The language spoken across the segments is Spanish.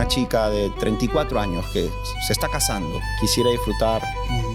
una chica de 34 años que se está casando, quisiera disfrutar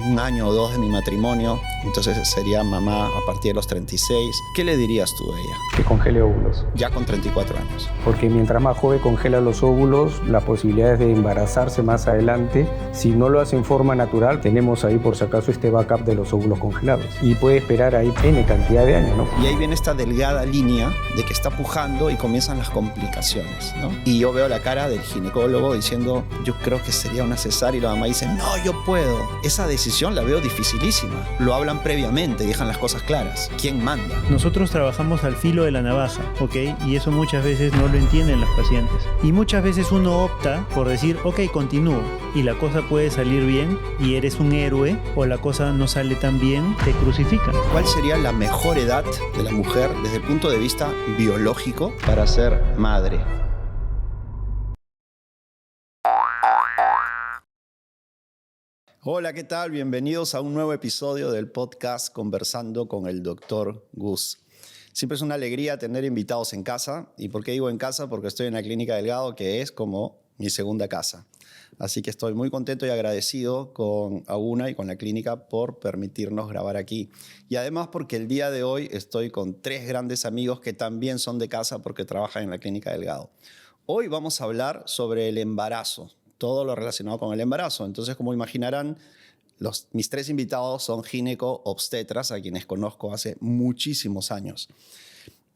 un año o dos de mi matrimonio, entonces sería mamá a partir de los 36, ¿qué le dirías tú a ella? Que congele óvulos. Ya con 34 años. Porque mientras más joven congela los óvulos, las posibilidades de embarazarse más adelante, si no lo hace en forma natural, tenemos ahí por si acaso este backup de los óvulos congelados. Y puede esperar ahí N cantidad de años, ¿no? Y ahí viene esta delgada línea de que está pujando y comienzan las complicaciones, ¿no? Y yo veo la cara del ginecólogo diciendo, yo creo que sería una cesárea, y la mamá dice, no, yo puedo. Esa decisión la veo dificilísima. Lo hablan previamente, dejan las cosas claras. ¿Quién manda? Nosotros trabajamos al filo de la navaja, ¿ok? Y eso muchas veces no lo entienden las pacientes. Y muchas veces uno opta por decir, ok, continúo. Y la cosa puede salir bien y eres un héroe, o la cosa no sale tan bien, te crucifican. ¿Cuál sería la mejor edad de la mujer desde el punto de vista biológico para ser madre? Hola, ¿qué tal? Bienvenidos a un nuevo episodio del podcast Conversando con el Dr. Gus. Siempre es una alegría tener invitados en casa. ¿Y por qué digo en casa? Porque estoy en la Clínica Delgado, que es como mi segunda casa. Así que estoy muy contento y agradecido con Aguna y con la clínica por permitirnos grabar aquí. Y además porque el día de hoy estoy con tres grandes amigos que también son de casa porque trabajan en la Clínica Delgado. Hoy vamos a hablar sobre el embarazo, todo lo relacionado con el embarazo. Entonces, como imaginarán, mis tres invitados son gineco-obstetras, a quienes conozco hace muchísimos años.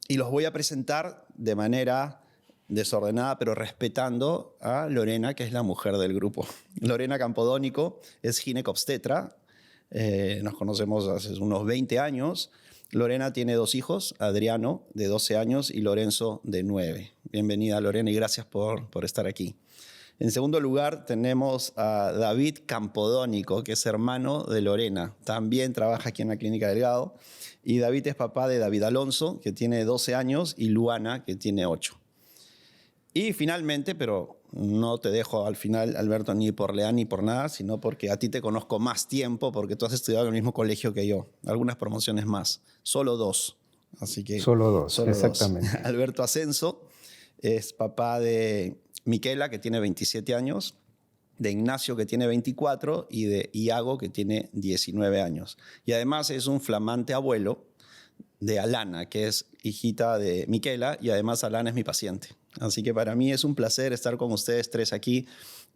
Y los voy a presentar de manera desordenada, pero respetando a Lorena, que es la mujer del grupo. Lorena Campodónico es gineco-obstetra. Nos conocemos hace unos 20 años. Lorena tiene dos hijos, Adriano, de 12 años, y Lorenzo, de 9. Bienvenida, Lorena, y gracias por estar aquí. En segundo lugar, tenemos a David Campodónico, que es hermano de Lorena. También trabaja aquí en la Clínica Delgado. Y David es papá de David Alonso, que tiene 12 años, y Luana, que tiene 8. Y finalmente, pero no te dejo al final, Alberto, ni por leal ni por nada, sino porque a ti te conozco más tiempo, porque tú has estudiado en el mismo colegio que yo. Algunas promociones más. Solo 2. Así que Solo dos, exactamente. Alberto Ascenso es papá de Miquela, que tiene 27 años, de Ignacio, que tiene 24, y de Iago, que tiene 19 años. Y además es un flamante abuelo de Alana, que es hijita de Miquela, y además Alana es mi paciente. Así que para mí es un placer estar con ustedes tres aquí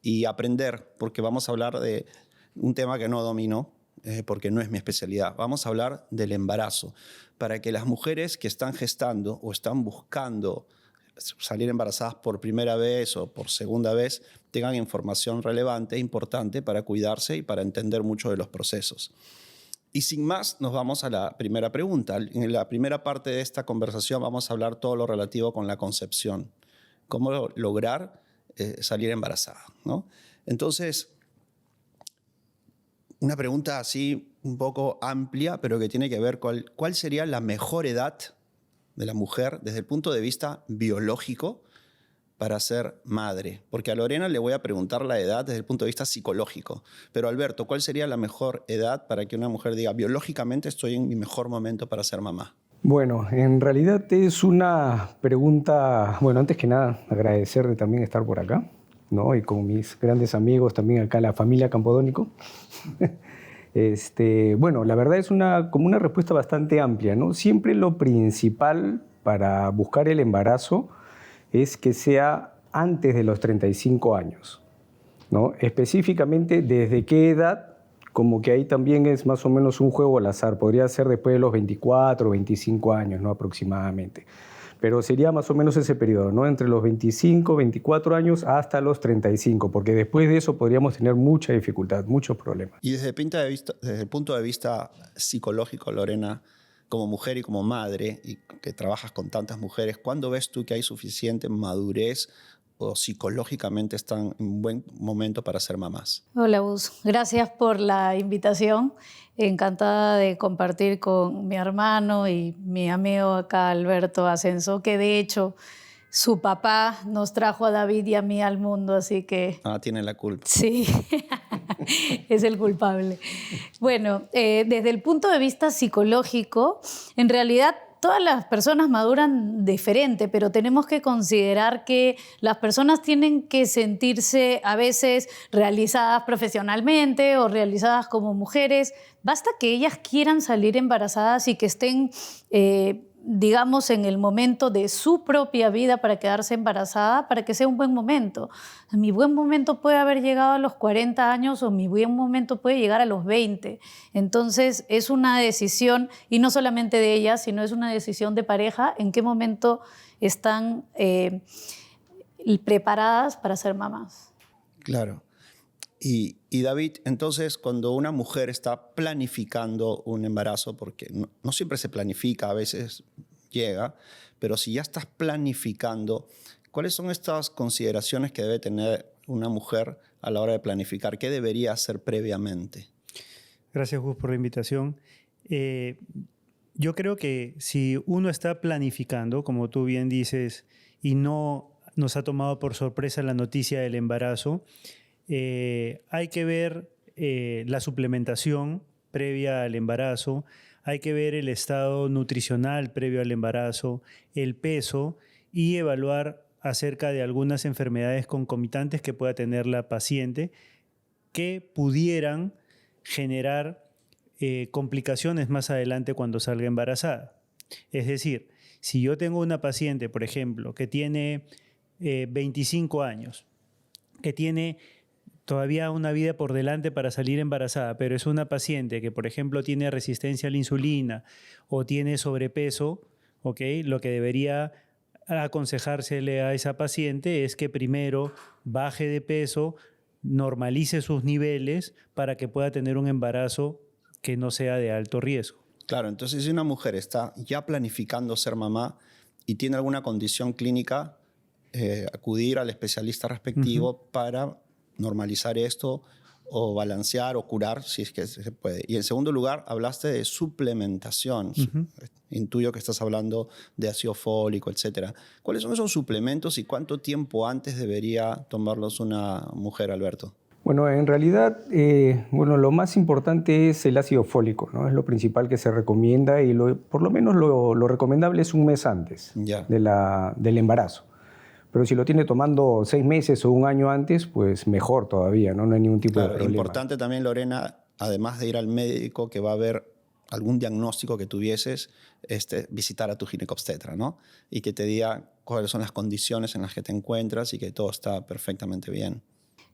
y aprender, porque vamos a hablar de un tema que no domino, porque no es mi especialidad. Vamos a hablar del embarazo, para que las mujeres que están gestando o están buscando salir embarazadas por primera vez o por segunda vez tengan información relevante e importante para cuidarse y para entender mucho de los procesos. Y sin más, nos vamos a la primera pregunta. En la primera parte de esta conversación vamos a hablar todo lo relativo con la concepción. Cómo lograr salir embarazada, ¿no? Entonces, una pregunta así un poco amplia, pero que tiene que ver con cuál sería la mejor edad de la mujer desde el punto de vista biológico para ser madre. Porque a Lorena le voy a preguntar la edad desde el punto de vista psicológico. Pero Alberto, ¿cuál sería la mejor edad para que una mujer diga, biológicamente estoy en mi mejor momento para ser mamá? Bueno, en realidad es una pregunta, bueno, antes que nada, agradecer de también estar por acá, ¿no? Y con mis grandes amigos también acá, la familia Campodónico. Bueno, la verdad es como una respuesta bastante amplia, ¿no? Siempre lo principal para buscar el embarazo es que sea antes de los 35 años, ¿no? Específicamente, ¿desde qué edad? Como que ahí también es más o menos un juego al azar. Podría ser después de los 24 o 25 años, ¿no? Aproximadamente. Pero sería más o menos ese periodo, ¿no? Entre los 25, 24 años hasta los 35, porque después de eso podríamos tener mucha dificultad, muchos problemas. Y desde el punto de vista psicológico, Lorena, como mujer y como madre, y que trabajas con tantas mujeres, ¿cuándo ves tú que hay suficiente madurez o psicológicamente están en un buen momento para ser mamás? Hola, Gus. Gracias por la invitación. Encantada de compartir con mi hermano y mi amigo acá, Alberto Ascenso, que de hecho su papá nos trajo a David y a mí al mundo, así que... Tiene la culpa. Sí, es el culpable. Bueno, desde el punto de vista psicológico, en realidad todas las personas maduran diferente, pero tenemos que considerar que las personas tienen que sentirse a veces realizadas profesionalmente o realizadas como mujeres. Basta que ellas quieran salir embarazadas y que estén, digamos, en el momento de su propia vida para quedarse embarazada, para que sea un buen momento. Mi buen momento puede haber llegado a los 40 años o mi buen momento puede llegar a los 20. Entonces, es una decisión, y no solamente de ellas, sino es una decisión de pareja, en qué momento están preparadas para ser mamás. Claro. Y David, entonces, cuando una mujer está planificando un embarazo, porque no siempre se planifica, a veces llega, pero si ya estás planificando, ¿cuáles son estas consideraciones que debe tener una mujer a la hora de planificar? ¿Qué debería hacer previamente? Gracias, Gus, por la invitación. Yo creo que si uno está planificando, como tú bien dices, y no nos ha tomado por sorpresa la noticia del embarazo, hay que ver la suplementación previa al embarazo, hay que ver el estado nutricional previo al embarazo, el peso y evaluar acerca de algunas enfermedades concomitantes que pueda tener la paciente que pudieran generar complicaciones más adelante cuando salga embarazada. Es decir, si yo tengo una paciente, por ejemplo, que tiene 25 años, que tiene todavía una vida por delante para salir embarazada, pero es una paciente que, por ejemplo, tiene resistencia a la insulina o tiene sobrepeso, ¿okay? Lo que debería aconsejársele a esa paciente es que primero baje de peso, normalice sus niveles para que pueda tener un embarazo que no sea de alto riesgo. Claro, entonces si una mujer está ya planificando ser mamá y tiene alguna condición clínica, acudir al especialista respectivo para normalizar esto o balancear o curar si es que se puede. Y en segundo lugar, hablaste de suplementación. Intuyo que estás hablando de ácido fólico, etc. ¿Cuáles son esos suplementos y cuánto tiempo antes debería tomarlos una mujer, Alberto? Bueno, en realidad, lo más importante es el ácido fólico, ¿no? Es lo principal que se recomienda y por lo menos lo recomendable es un mes antes del embarazo. Pero si lo tiene tomando 6 meses o un año antes, pues mejor todavía, ¿no? No hay ningún tipo de problema. Importante también, Lorena, además de ir al médico que va a ver algún diagnóstico que tuvieses, visitar a tu ginecobstetra, ¿no? Y que te diga cuáles son las condiciones en las que te encuentras y que todo está perfectamente bien.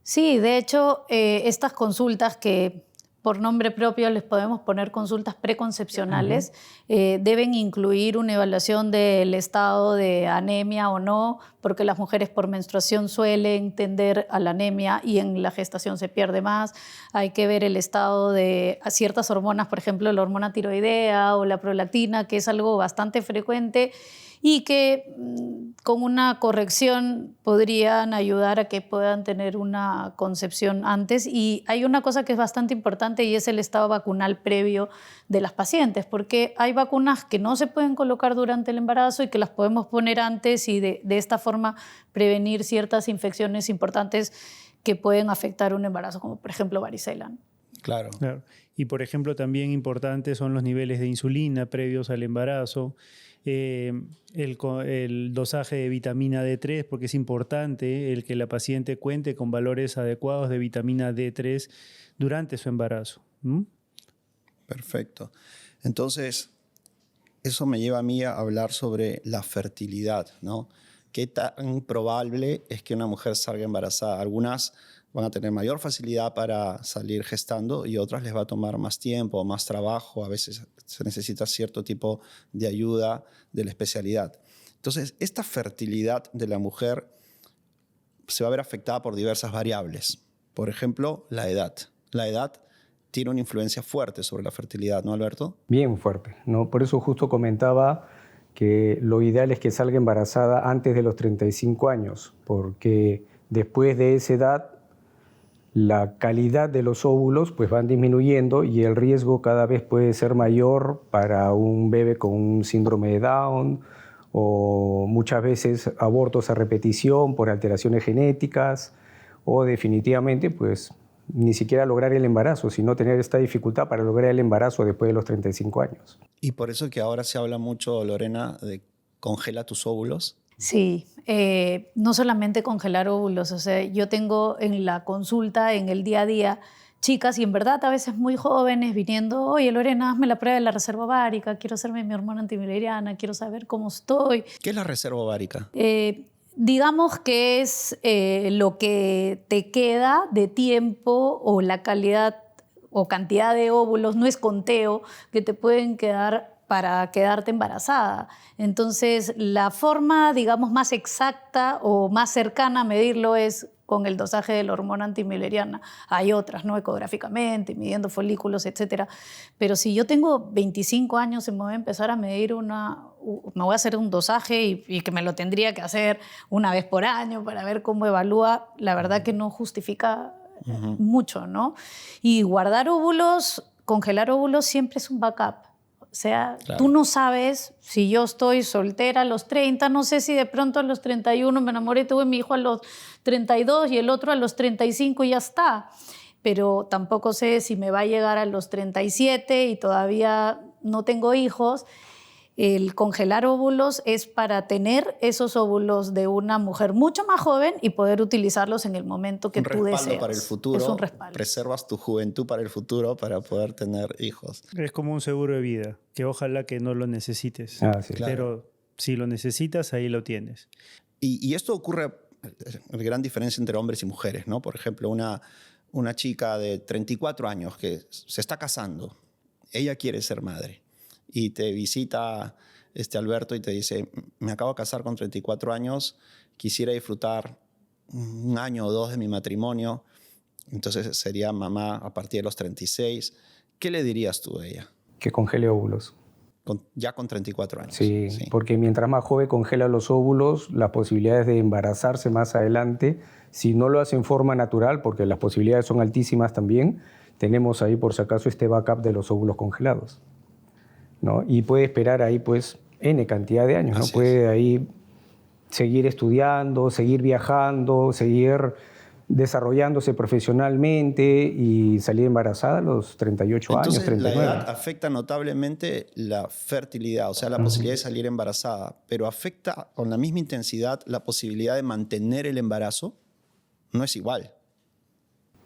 Sí, de hecho, estas consultas que por nombre propio les podemos poner consultas preconcepcionales, deben incluir una evaluación del estado de anemia o no, porque las mujeres por menstruación suelen tender a la anemia y en la gestación se pierde más. Hay que ver el estado de ciertas hormonas, por ejemplo, la hormona tiroidea o la prolactina, que es algo bastante frecuente y que con una corrección podrían ayudar a que puedan tener una concepción antes. Y hay una cosa que es bastante importante y es el estado vacunal previo de las pacientes, porque hay vacunas que no se pueden colocar durante el embarazo y que las podemos poner antes y de esta forma prevenir ciertas infecciones importantes que pueden afectar un embarazo, como por ejemplo varicela. Claro. Y por ejemplo también importantes son los niveles de insulina previos al embarazo, el dosaje de vitamina D3, porque es importante el que la paciente cuente con valores adecuados de vitamina D3 durante su embarazo. Perfecto. Entonces, eso me lleva a mí a hablar sobre la fertilidad, ¿no? ¿Qué tan probable es que una mujer salga embarazada? Algunas van a tener mayor facilidad para salir gestando y otras les va a tomar más tiempo, más trabajo. A veces se necesita cierto tipo de ayuda de la especialidad. Entonces, esta fertilidad de la mujer se va a ver afectada por diversas variables. Por ejemplo, la edad. La edad tiene una influencia fuerte sobre la fertilidad, ¿no, Alberto? Bien fuerte, ¿no? Por eso justo comentaba que lo ideal es que salga embarazada antes de los 35 años, porque después de esa edad la calidad de los óvulos pues van disminuyendo y el riesgo cada vez puede ser mayor para un bebé con un síndrome de Down o muchas veces abortos a repetición por alteraciones genéticas o definitivamente pues ni siquiera lograr el embarazo, sino tener esta dificultad para lograr el embarazo después de los 35 años. Y por eso que ahora se habla mucho, Lorena, de congela tus óvulos. Sí, no solamente congelar óvulos, o sea, yo tengo en la consulta, en el día a día, chicas y en verdad a veces muy jóvenes viniendo, oye Lorena, hazme la prueba de la reserva ovárica, quiero hacerme mi hormona antimileriana, quiero saber cómo estoy. ¿Qué es la reserva ovárica? Digamos que es lo que te queda de tiempo o la calidad o cantidad de óvulos, no es conteo, que te pueden quedar para quedarte embarazada. Entonces, la forma, digamos, más exacta o más cercana a medirlo es con el dosaje de la hormona antimileriana. Hay otras, ¿no? Ecográficamente, midiendo folículos, etc. Pero si yo tengo 25 años y me voy a empezar a medir me voy a hacer un dosaje y que me lo tendría que hacer una vez por año para ver cómo evalúa, la verdad que no justifica mucho, ¿no? Y guardar óvulos, congelar óvulos siempre es un backup. O sea, claro, tú no sabes si yo estoy soltera a los 30, no sé si de pronto a los 31 me enamoré, tuve mi hijo a los 32 y el otro a los 35 y ya está. Pero tampoco sé si me va a llegar a los 37 y todavía no tengo hijos. El congelar óvulos es para tener esos óvulos de una mujer mucho más joven y poder utilizarlos en el momento que tú deseas. Un respaldo para el futuro. Es un respaldo. Preservas tu juventud para el futuro para poder tener hijos. Es como un seguro de vida, que ojalá que no lo necesites. Sí. Claro. Pero si lo necesitas, ahí lo tienes. Y esto ocurre, gran diferencia entre hombres y mujeres, ¿no? Por ejemplo, una chica de 34 años que se está casando, ella quiere ser madre. Y te visita Alberto y te dice, me acabo de casar con 34 años, quisiera disfrutar un año o dos de mi matrimonio, entonces sería mamá a partir de los 36. ¿Qué le dirías tú a ella? Que congele óvulos. Ya con 34 años. Sí, porque mientras más joven congela los óvulos, las posibilidades de embarazarse más adelante, si no lo hace en forma natural, porque las posibilidades son altísimas también, tenemos ahí por si acaso este backup de los óvulos congelados, ¿no? Y puede esperar ahí pues N cantidad de años, ¿no? Puede ahí seguir estudiando, seguir viajando, seguir desarrollándose profesionalmente y salir embarazada a los 38 Entonces, años, 39. La edad afecta notablemente la fertilidad, o sea, la posibilidad de salir embarazada, pero afecta con la misma intensidad la posibilidad de mantener el embarazo. No es igual.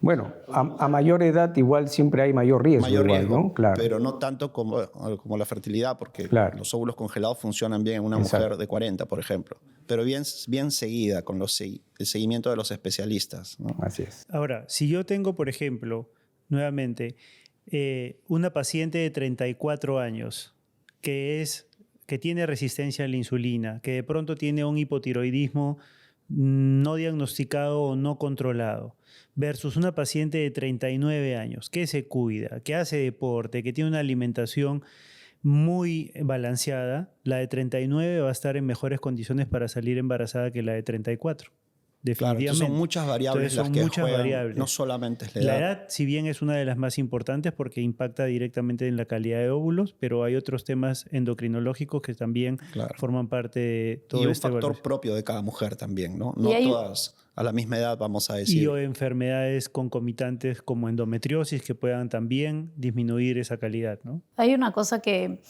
Bueno, a mayor edad igual siempre hay mayor riesgo. Mayor riesgo, ¿no? Claro. Pero no tanto como la fertilidad, porque claro, los óvulos congelados funcionan bien en una mujer de 40, por ejemplo. Pero bien seguida con el seguimiento de los especialistas, ¿no? Así es. Ahora, si yo tengo, por ejemplo, nuevamente, una paciente de 34 años que tiene resistencia a la insulina, que de pronto tiene un hipotiroidismo no diagnosticado o no controlado, versus una paciente de 39 años que se cuida, que hace deporte, que tiene una alimentación muy balanceada, la de 39 va a estar en mejores condiciones para salir embarazada que la de 34. Definitivamente. Claro, son muchas variables las que juegan, no solamente es la edad. La edad, si bien es una de las más importantes porque impacta directamente en la calidad de óvulos, pero hay otros temas endocrinológicos que también forman parte de todo este Y un factor propio de cada mujer también, ¿no? No todas a la misma edad, vamos a decir. Y o enfermedades concomitantes como endometriosis que puedan también disminuir esa calidad, ¿no? Hay una cosa que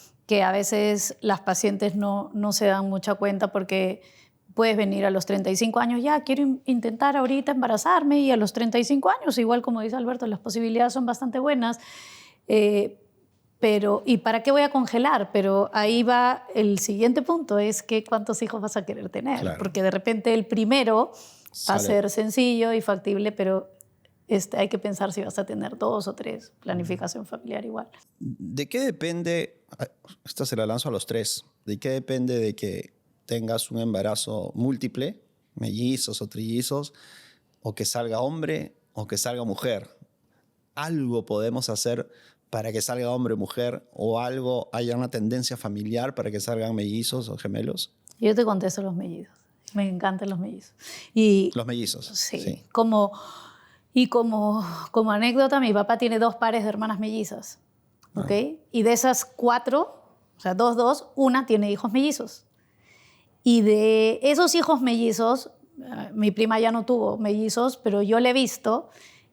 a veces las pacientes no se dan mucha cuenta porque puedes venir a los 35 años, ya quiero intentar ahorita embarazarme, y a los 35 años, igual como dice Alberto, las posibilidades son bastante buenas, pero ¿y para qué voy a congelar? Pero ahí va el siguiente punto, es que ¿cuántos hijos vas a querer tener? Claro. Porque de repente el primero va a ser sencillo y factible, pero hay que pensar si vas a tener 2 o 3, planificación familiar igual. ¿De qué depende, esta se la lanzo a los 3, de qué depende de que tengas un embarazo múltiple, mellizos o trillizos, o que salga hombre o que salga mujer? ¿Algo podemos hacer para que salga hombre o mujer? ¿O haya una tendencia familiar para que salgan mellizos o gemelos? Yo te contesto los mellizos. Me encantan los mellizos. Los mellizos. Sí. Como anécdota, mi papá tiene 2 pares de hermanas mellizas. ¿Okay? Y de esas 4, o sea, 2, una tiene hijos mellizos. Y de esos hijos mellizos, mi prima ya no tuvo mellizos, pero yo le he visto,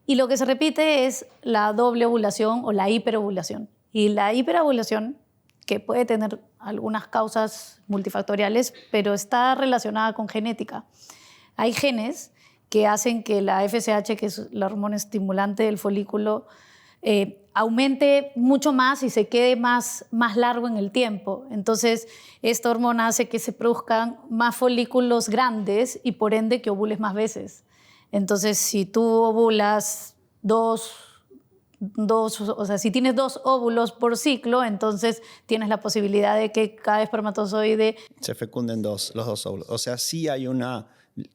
Y lo que se repite es la doble ovulación o la hiperovulación. Y la hiperovulación, que puede tener algunas causas multifactoriales, pero está relacionada con genética. Hay genes que hacen que la FSH, que es la hormona estimulante del folículo, aumente mucho más y se quede más largo en el tiempo. Entonces, esta hormona hace que se produzcan más folículos grandes y por ende que ovules más veces. Entonces, si tú ovulas o sea, si tienes 2 óvulos por ciclo, entonces tienes la posibilidad de que cada espermatozoide se fecunden los 2 óvulos. O sea, sí hay una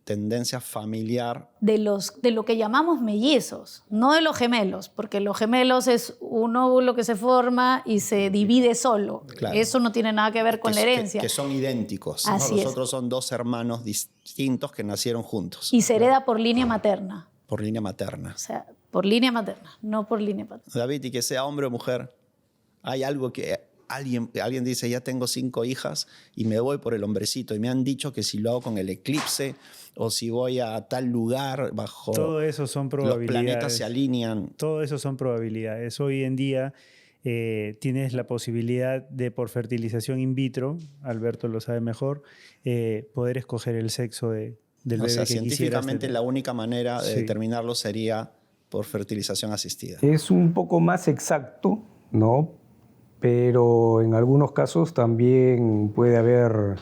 tendencia familiar. De lo que llamamos mellizos, no de los gemelos, porque los gemelos es un óvulo que se forma y se divide solo. Claro. Eso no tiene nada que ver con la herencia. Que son idénticos. Así Los es. otros son 2 hermanos distintos que nacieron juntos. Y se hereda por línea materna. Por línea materna. O sea, por línea materna, no por línea paterna. David, y que sea hombre o mujer, hay algo que alguien dice, ya tengo 5 hijas y me voy por el hombrecito. Y me han dicho que si lo hago con el eclipse o si voy a tal lugar bajo... Todo eso son probabilidades. Los planetas se alinean. Todo eso son probabilidades. Hoy en día tienes la posibilidad de, por fertilización in vitro, Alberto lo sabe mejor, poder escoger el sexo del bebé que quisieras. Científicamente la única manera de Sí. determinarlo sería por fertilización asistida. Es un poco más exacto, ¿no? Pero en algunos casos también puede haber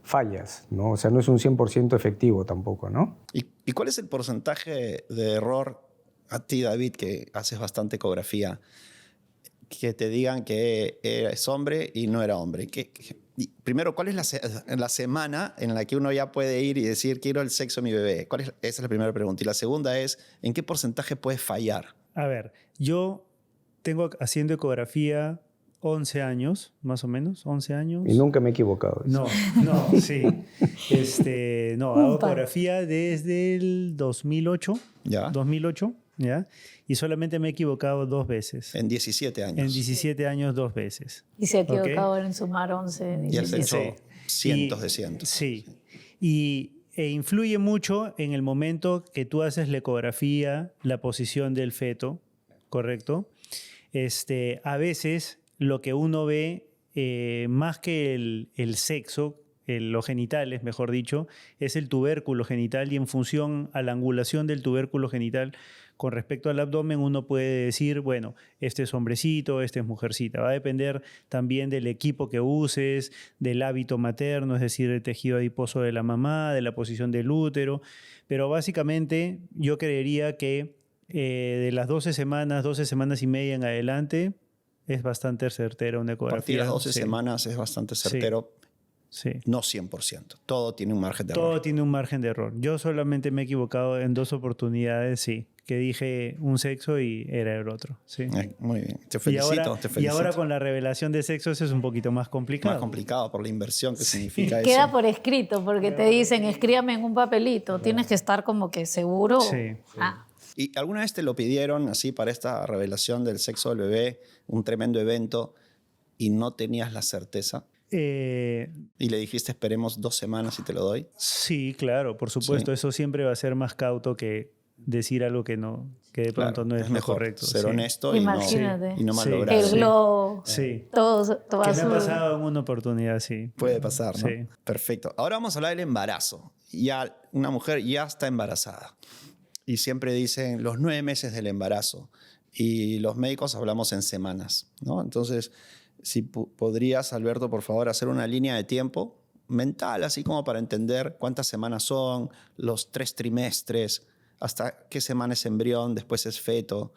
fallas, ¿no? O sea, no es un 100% efectivo tampoco, ¿no? ¿Y cuál es el porcentaje de error a ti, David, que haces bastante ecografía, que te digan que eres hombre y no era hombre? Primero, ¿cuál es la semana en la que uno ya puede ir y decir quiero el sexo de mi bebé? Esa es la primera pregunta. Y la segunda es, ¿en qué porcentaje puedes fallar? A ver, yo tengo haciendo ecografía 11 años, más o menos, 11 años. Y nunca me he equivocado. No, sí. Hago ecografía desde el 2008. ¿Ya? 2008, ¿ya? Y solamente me he equivocado 2 veces. En 17 años. En 17 años, 2 veces. Y se ha equivocado en sumar 11. Y has 17. hecho cientos de cientos. Sí. E influye mucho en el momento que tú haces la ecografía, la posición del feto, ¿correcto? A veces lo que uno ve, más que el sexo, los genitales, mejor dicho, es el tubérculo genital, y en función a la angulación del tubérculo genital con respecto al abdomen, uno puede decir, bueno, este es hombrecito, este es mujercita. Va a depender también del equipo que uses, del hábito materno, es decir, el tejido adiposo de la mamá, de la posición del útero. Pero básicamente yo creería que de las 12 semanas y media en adelante, es bastante certero una ecografía. A partir de las 12 sí. semanas es bastante certero. Sí. No 100%. Todo tiene un margen de error. Todo tiene un margen de error. Yo solamente me he equivocado en 2 oportunidades, sí. Que dije un sexo y era el otro. Sí. Muy bien. Te felicito. Y ahora con la revelación de sexo eso es un poquito más complicado. Más complicado por la inversión que significa eso. Queda por escrito, porque te dicen, escríbame en un papelito. Tienes que estar como que seguro. Sí. Ah. ¿Y alguna vez te lo pidieron así para esta revelación del sexo del bebé, un tremendo evento, y no tenías la certeza? Y le dijiste, esperemos 2 semanas y te lo doy. Sí, claro, por supuesto. Sí. Eso siempre va a ser más cauto que decir algo que de pronto no es lo mejor correcto. ser sí. honesto Imagínate. y no Sí. malograr. El Sí. globo. Sí. Todo Que me ha azul. pasado en una oportunidad, sí. Puede pasar, ¿no? Sí. Perfecto. Ahora vamos a hablar del embarazo. Ya una mujer ya está embarazada. Y siempre dicen los 9 meses del embarazo. Y los médicos hablamos en semanas, ¿no? Entonces, si podrías, Alberto, por favor, hacer una línea de tiempo mental, así como para entender cuántas semanas son, los 3 trimestres, hasta qué semana es embrión, después es feto,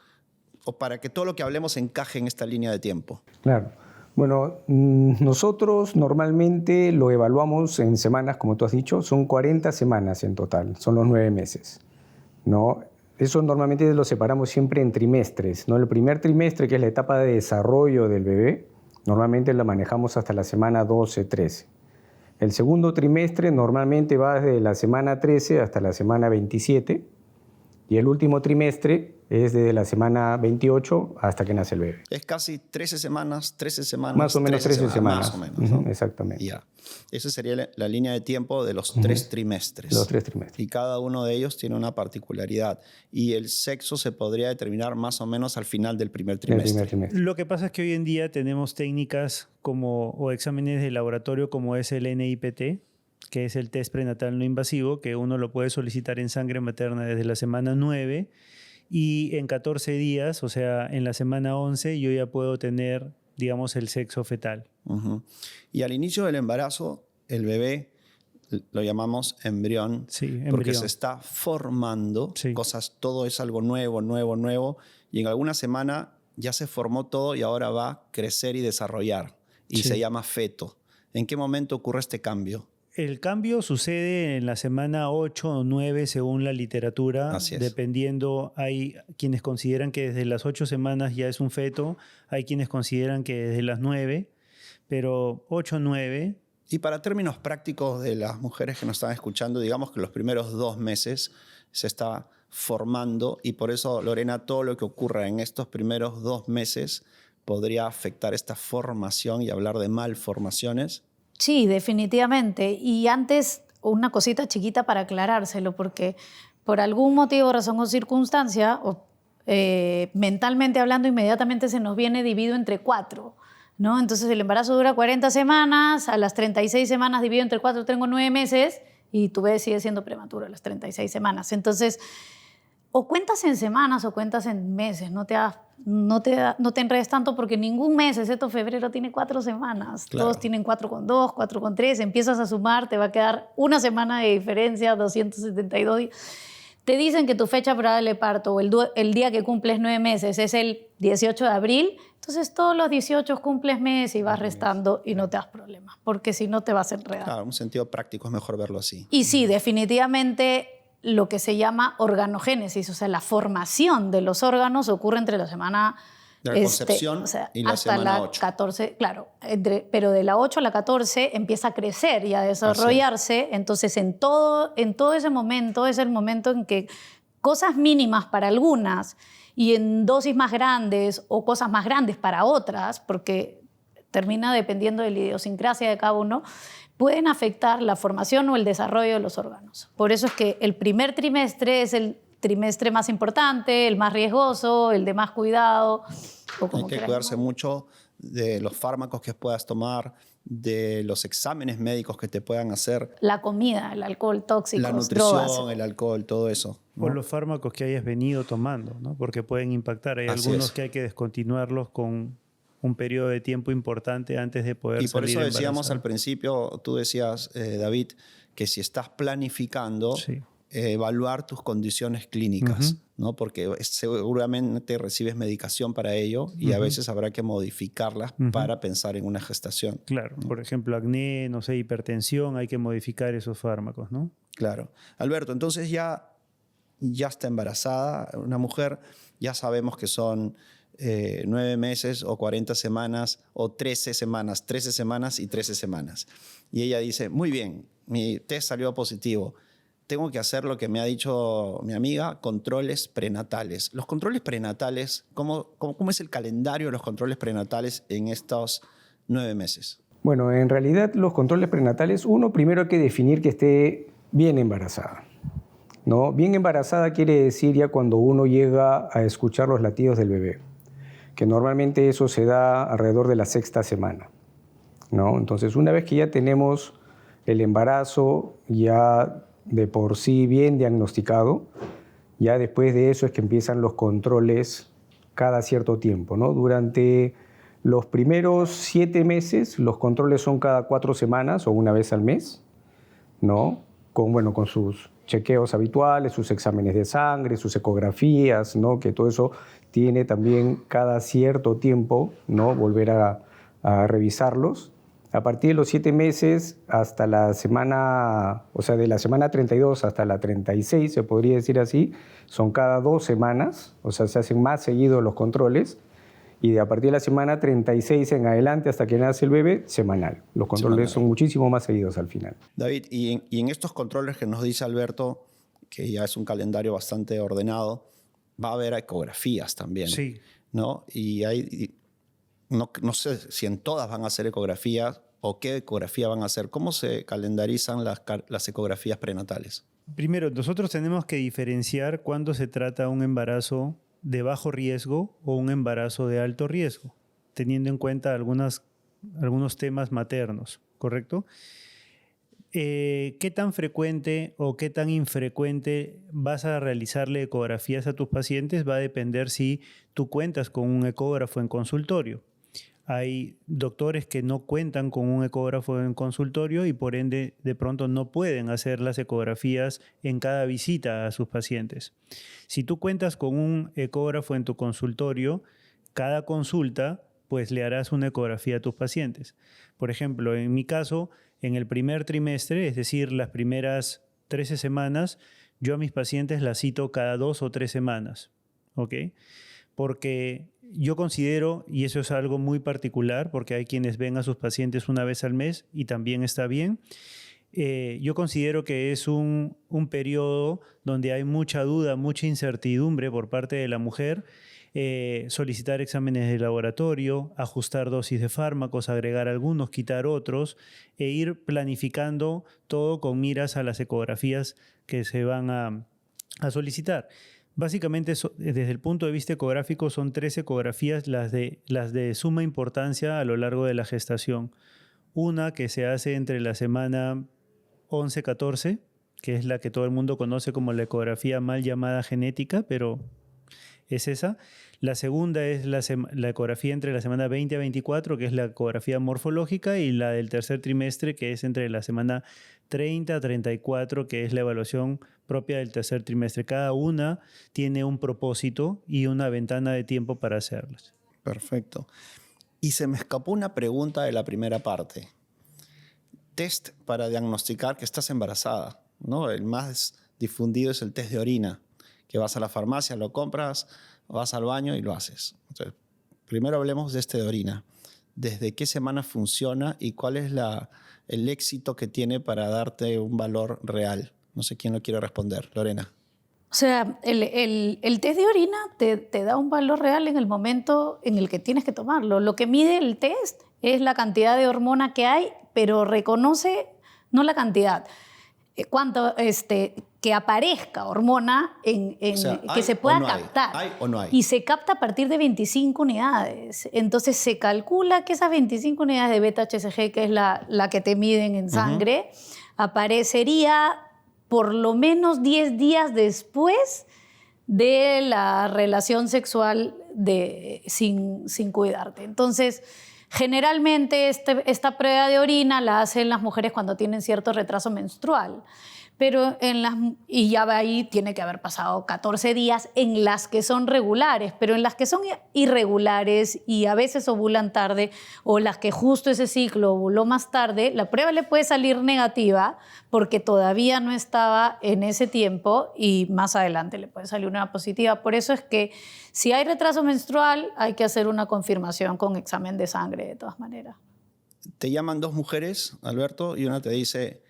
o para que todo lo que hablemos encaje en esta línea de tiempo. Claro. Bueno, nosotros normalmente lo evaluamos en semanas, como tú has dicho, son 40 semanas en total, son los 9 meses, ¿no? Eso normalmente lo separamos siempre en trimestres, ¿no? El primer trimestre, que es la etapa de desarrollo del bebé, normalmente la manejamos hasta la semana 12-13. El segundo trimestre normalmente va desde la semana 13 hasta la semana 27, y el último trimestre es desde la semana 28 hasta que nace el bebé. Es casi 13 semanas. Más o menos 13 semanas. Más o menos, ¿no? Exactamente. Ya. Esa sería la línea de tiempo de los 3 trimestres. Los 3 trimestres. Y cada uno de ellos tiene una particularidad. Y el sexo se podría determinar más o menos al final del primer trimestre. Lo que pasa es que hoy en día tenemos técnicas o exámenes de laboratorio como es el NIPT, que es el test prenatal no invasivo, que uno lo puede solicitar en sangre materna desde la semana 9 y en 14 días, o sea, en la semana 11, yo ya puedo tener, digamos, el sexo fetal. Y al inicio del embarazo, el bebé lo llamamos embrión, porque se está formando cosas, todo es algo nuevo, y en alguna semana ya se formó todo y ahora va a crecer y desarrollar, y se llama feto. ¿En qué momento ocurre este cambio? El cambio sucede en la semana 8 o 9 según la literatura. Así es. Dependiendo, hay quienes consideran que desde las 8 semanas ya es un feto, hay quienes consideran que desde las 9, pero 8 o 9. Y para términos prácticos de las mujeres que nos están escuchando, digamos que los primeros 2 meses se está formando y por eso, Lorena, todo lo que ocurra en estos primeros 2 meses podría afectar esta formación y hablar de malformaciones. Sí, definitivamente. Y antes, una cosita chiquita para aclarárselo, porque por algún motivo, razón o circunstancia, mentalmente hablando, inmediatamente se nos viene dividido entre 4, ¿no? Entonces el embarazo dura 40 semanas, a las 36 semanas dividido entre 4 tengo 9 meses y tu bebé sigue siendo prematuro a las 36 semanas. Entonces, o cuentas en semanas o cuentas en meses, no te enredes tanto porque ningún mes, excepto febrero, tiene 4 semanas. Claro. Todos tienen 4,2, 4,3, empiezas a sumar, te va a quedar una semana de diferencia, 272 días. Te dicen que tu fecha probable de parto o el día que cumples 9 meses es el 18 de abril, entonces todos los 18 cumples mes y vas restando y no te das problemas, porque si no te vas a enredar. Claro, en un sentido práctico es mejor verlo así. Y sí, definitivamente lo que se llama organogénesis, o sea, la formación de los órganos ocurre entre la semana de la concepción y la hasta semana la 8. 14, claro, pero de la 8 a la 14 empieza a crecer y a desarrollarse, entonces en todo ese momento es el momento en que cosas mínimas para algunas y en dosis más grandes o cosas más grandes para otras, porque termina dependiendo de la idiosincrasia de cada uno, pueden afectar la formación o el desarrollo de los órganos. Por eso es que el primer trimestre es el trimestre más importante, el más riesgoso, el de más cuidado. Hay que cuidarse mucho de los fármacos que puedas tomar, de los exámenes médicos que te puedan hacer. La comida, el alcohol, tóxicos, la nutrición, drogas. el alcohol, todo eso, ¿no? O los fármacos que hayas venido tomando, ¿no? Porque pueden impactar. Hay algunos que hay que descontinuarlos con un periodo de tiempo importante antes de poder salir. Y por eso decíamos embarazada. al principio, tú decías, David, que si estás planificando, evaluar tus condiciones clínicas, ¿no? Porque seguramente recibes medicación para ello y a veces habrá que modificarlas para pensar en una gestación. Claro, ¿no? por ejemplo, acné, no sé, hipertensión, hay que modificar esos fármacos, ¿no? Claro. Alberto, entonces ya está embarazada una mujer, ya sabemos que son 9 meses o 40 semanas o 13 semanas y 13 semanas. Y ella dice, muy bien, mi test salió positivo. Tengo que hacer lo que me ha dicho mi amiga, controles prenatales. Los controles prenatales, ¿cómo es el calendario de los controles prenatales en estos 9 meses? Bueno, en realidad los controles prenatales, uno primero hay que definir que esté bien embarazada, ¿no? Bien embarazada quiere decir ya cuando uno llega a escuchar los latidos del bebé, que normalmente eso se da alrededor de la 6ª semana, ¿no? Entonces, una vez que ya tenemos el embarazo ya de por sí bien diagnosticado, ya después de eso es que empiezan los controles cada cierto tiempo, ¿no? Durante los primeros 7 meses, los controles son cada 4 semanas o una vez al mes, ¿no? Con sus chequeos habituales, sus exámenes de sangre, sus ecografías, ¿no? Que todo eso tiene también cada cierto tiempo, ¿no? Volver a revisarlos. A partir de los 7 meses hasta la semana, o sea, de la semana 32 hasta la 36, se podría decir así, son cada 2 semanas, o sea, se hacen más seguidos los controles, y de a partir de la semana 36 en adelante hasta que nace el bebé, semanal. Los controles son muchísimo más seguidos al final. David, y en estos controles que nos dice Alberto, que ya es un calendario bastante ordenado, va a haber ecografías también. Sí. ¿No? No sé si en todas van a hacer ecografías o qué ecografía van a hacer. ¿Cómo se calendarizan las ecografías prenatales? Primero, nosotros tenemos que diferenciar cuándo se trata un embarazo de bajo riesgo o un embarazo de alto riesgo, teniendo en cuenta algunos temas maternos, ¿correcto? ¿Qué tan frecuente o qué tan infrecuente vas a realizarle ecografías a tus pacientes? Va a depender si tú cuentas con un ecógrafo en consultorio. Hay doctores que no cuentan con un ecógrafo en consultorio y por ende de pronto no pueden hacer las ecografías en cada visita a sus pacientes. Si tú cuentas con un ecógrafo en tu consultorio, cada consulta pues le harás una ecografía a tus pacientes. Por ejemplo, en mi caso, en el primer trimestre, es decir, las primeras 13 semanas, yo a mis pacientes las cito cada 2 o 3 semanas, ¿ok? Porque yo considero, y eso es algo muy particular, porque hay quienes ven a sus pacientes una vez al mes y también está bien, yo considero que es un periodo donde hay mucha duda, mucha incertidumbre por parte de la mujer, solicitar exámenes de laboratorio, ajustar dosis de fármacos, agregar algunos, quitar otros e ir planificando todo con miras a las ecografías que se van a solicitar. Básicamente, desde el punto de vista ecográfico, son 3 ecografías las de suma importancia a lo largo de la gestación. Una que se hace entre la semana 11-14, que es la que todo el mundo conoce como la ecografía mal llamada genética, pero es esa. La segunda es la ecografía entre la semana 20 a 24, que es la ecografía morfológica, y la del tercer trimestre, que es entre la semana 30 a 34, que es la evaluación propia del tercer trimestre. Cada una tiene un propósito y una ventana de tiempo para hacerlas. Perfecto. Y se me escapó una pregunta de la primera parte. Test para diagnosticar que estás embarazada, ¿no? El más difundido es el test de orina, que vas a la farmacia, lo compras, vas al baño y lo haces. Entonces, primero hablemos de este de orina. ¿Desde qué semana funciona y cuál es el éxito que tiene para darte un valor real? No sé quién lo quiere responder. Lorena. O sea, el test de orina te da un valor real en el momento en el que tienes que tomarlo. Lo que mide el test es la cantidad de hormona que hay, pero reconoce no la cantidad, cuánto que aparezca hormona O sea, que se pueda captar. ¿Hay o no hay? Y se capta a partir de 25 unidades. Entonces se calcula que esas 25 unidades de beta-HCG, que es la que te miden en sangre, aparecería por lo menos 10 días después de la relación sexual sin cuidarte. Entonces, generalmente esta prueba de orina la hacen las mujeres cuando tienen cierto retraso menstrual. Pero y ya ahí tiene que haber pasado 14 días en las que son regulares, pero en las que son irregulares y a veces ovulan tarde, o las que justo ese ciclo ovuló más tarde, la prueba le puede salir negativa porque todavía no estaba en ese tiempo y más adelante le puede salir una positiva. Por eso es que si hay retraso menstrual hay que hacer una confirmación con examen de sangre de todas maneras. Te llaman 2 mujeres, Alberto, y una te dice: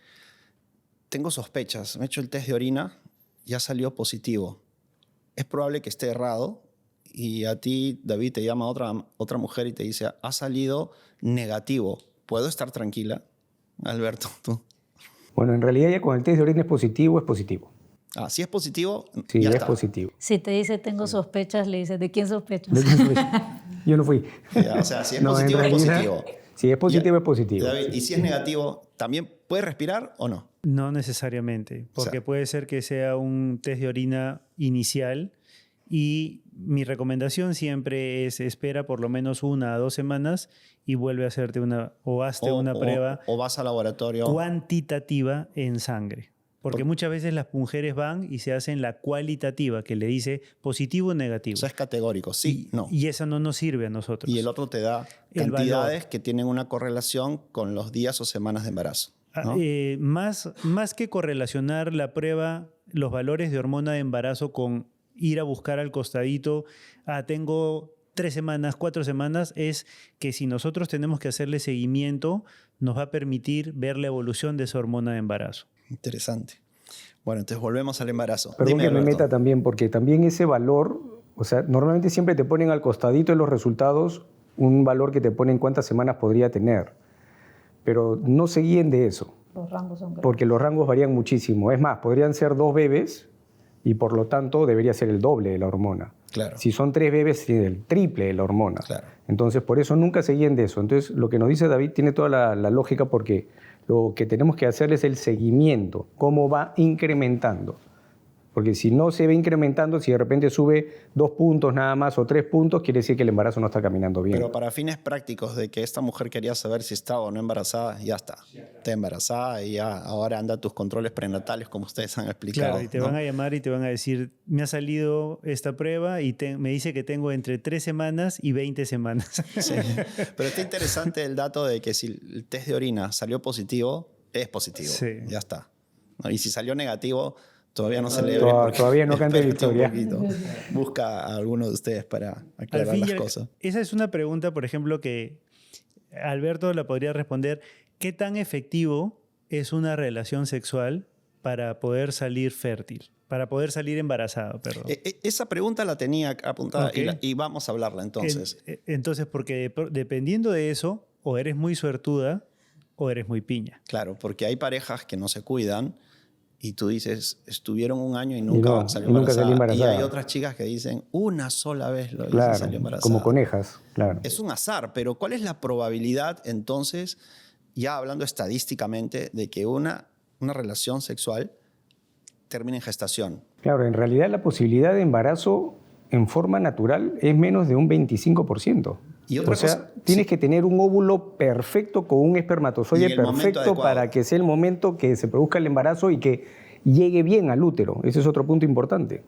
tengo sospechas, me he hecho el test de orina, ya salió positivo. Es probable que esté errado y a ti, David, te llama otra mujer y te dice: ha salido negativo. ¿Puedo estar tranquila? Alberto, tú. Bueno, en realidad ya con el test de orina es positivo, es positivo. Ah, si es positivo, sí, ya es está. positivo. Si te dice tengo sospechas, le dices: ¿de quién sospechas? Yo no fui. O sea, si es positivo, es positivo. Si es positivo, es positivo. David, ¿y si es negativo, también puede respirar o no? No necesariamente, porque puede ser que sea un test de orina inicial y mi recomendación siempre es espera por lo menos 1 a 2 semanas y vuelve a hacerte una prueba o vas al laboratorio cuantitativa en sangre. Porque muchas veces las mujeres van y se hacen la cualitativa, que le dice positivo o negativo. O sea, es categórico, sí, no. Y esa no nos sirve a nosotros. Y el otro te da cantidades que tienen una correlación con los días o semanas de embarazo, ¿no? Más que correlacionar la prueba, los valores de hormona de embarazo con ir a buscar al costadito, tengo 3 semanas, 4 semanas, es que si nosotros tenemos que hacerle seguimiento, nos va a permitir ver la evolución de esa hormona de embarazo. Interesante. Bueno, entonces volvemos al embarazo. Perdón Dime, que me Alberto. meta también, porque también ese valor, o sea, normalmente siempre te ponen al costadito de los resultados un valor que te ponen cuántas semanas podría tener, pero no se guíen de eso, Los rangos son grandes. porque los rangos varían muchísimo. Es más, podrían ser 2 bebés y por lo tanto debería ser el doble de la hormona. Claro. Si son 3 bebés, tiene el triple de la hormona. Claro. Entonces, por eso nunca se guíen de eso. Entonces, lo que nos dice David tiene toda la lógica, porque lo que tenemos que hacer es el seguimiento, cómo va incrementando. Porque si no se ve incrementando, si de repente sube 2 puntos nada más o 3 puntos, quiere decir que el embarazo no está caminando bien. Pero para fines prácticos de que esta mujer quería saber si estaba o no embarazada, ya está. Está embarazada y ya ahora anda tus controles prenatales, como ustedes han explicado. Claro, y te ¿no? van a llamar y te van a decir, me ha salido esta prueba y me dice que tengo entre 3 semanas y 20 semanas. Sí. Pero está interesante el dato de que si el test de orina salió positivo, es positivo. Sí. Ya está. ¿No? Y si salió negativo, todavía no celebre. Todavía no cante espérate un victoria. poquito. Busca a alguno de ustedes para Al aclarar fin, las cosas. esa es una pregunta, por ejemplo, que Alberto la podría responder. ¿Qué tan efectivo es una relación sexual para poder salir fértil? Para poder salir embarazado, perdón. Esa pregunta la tenía apuntada Ok. y vamos a hablarla entonces. Entonces, porque dependiendo de eso, o eres muy suertuda o eres muy piña. Claro, porque hay parejas que no se cuidan y tú dices, estuvieron un año y nunca no, salió y nunca embarazada. salí embarazada. Y hay otras chicas que dicen, una sola vez lo hice y Claro, salió embarazada. como conejas, claro. Es un azar, pero ¿cuál es la probabilidad entonces, ya hablando estadísticamente, de que una relación sexual termine en gestación? Claro, en realidad la posibilidad de embarazo en forma natural es menos de un 25%. Y otra o sea, cosa, tienes sí. que tener un óvulo perfecto con un Y espermatozoide el momento perfecto adecuado. para que sea el momento que se produzca el embarazo y que llegue bien al útero. Ese es otro punto importante.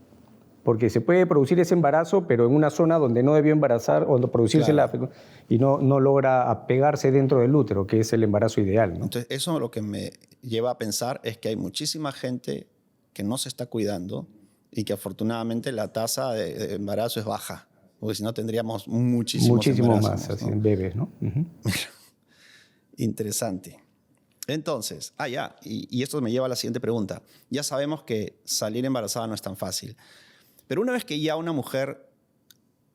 Porque se puede producir ese embarazo, pero en una zona donde no debió embarazar o producirse Claro. y no logra apegarse dentro del útero, que es el embarazo ideal, ¿no? Entonces, eso lo que me lleva a pensar es que hay muchísima gente que no se está cuidando y que afortunadamente la tasa de embarazo es baja. Porque si no tendríamos muchísimos Muchísimo embarazos, más, así, ¿no? bebés, ¿no? Ujú. Interesante. Entonces, y esto me lleva a la siguiente pregunta. Ya sabemos que salir embarazada no es tan fácil, pero una vez que ya una mujer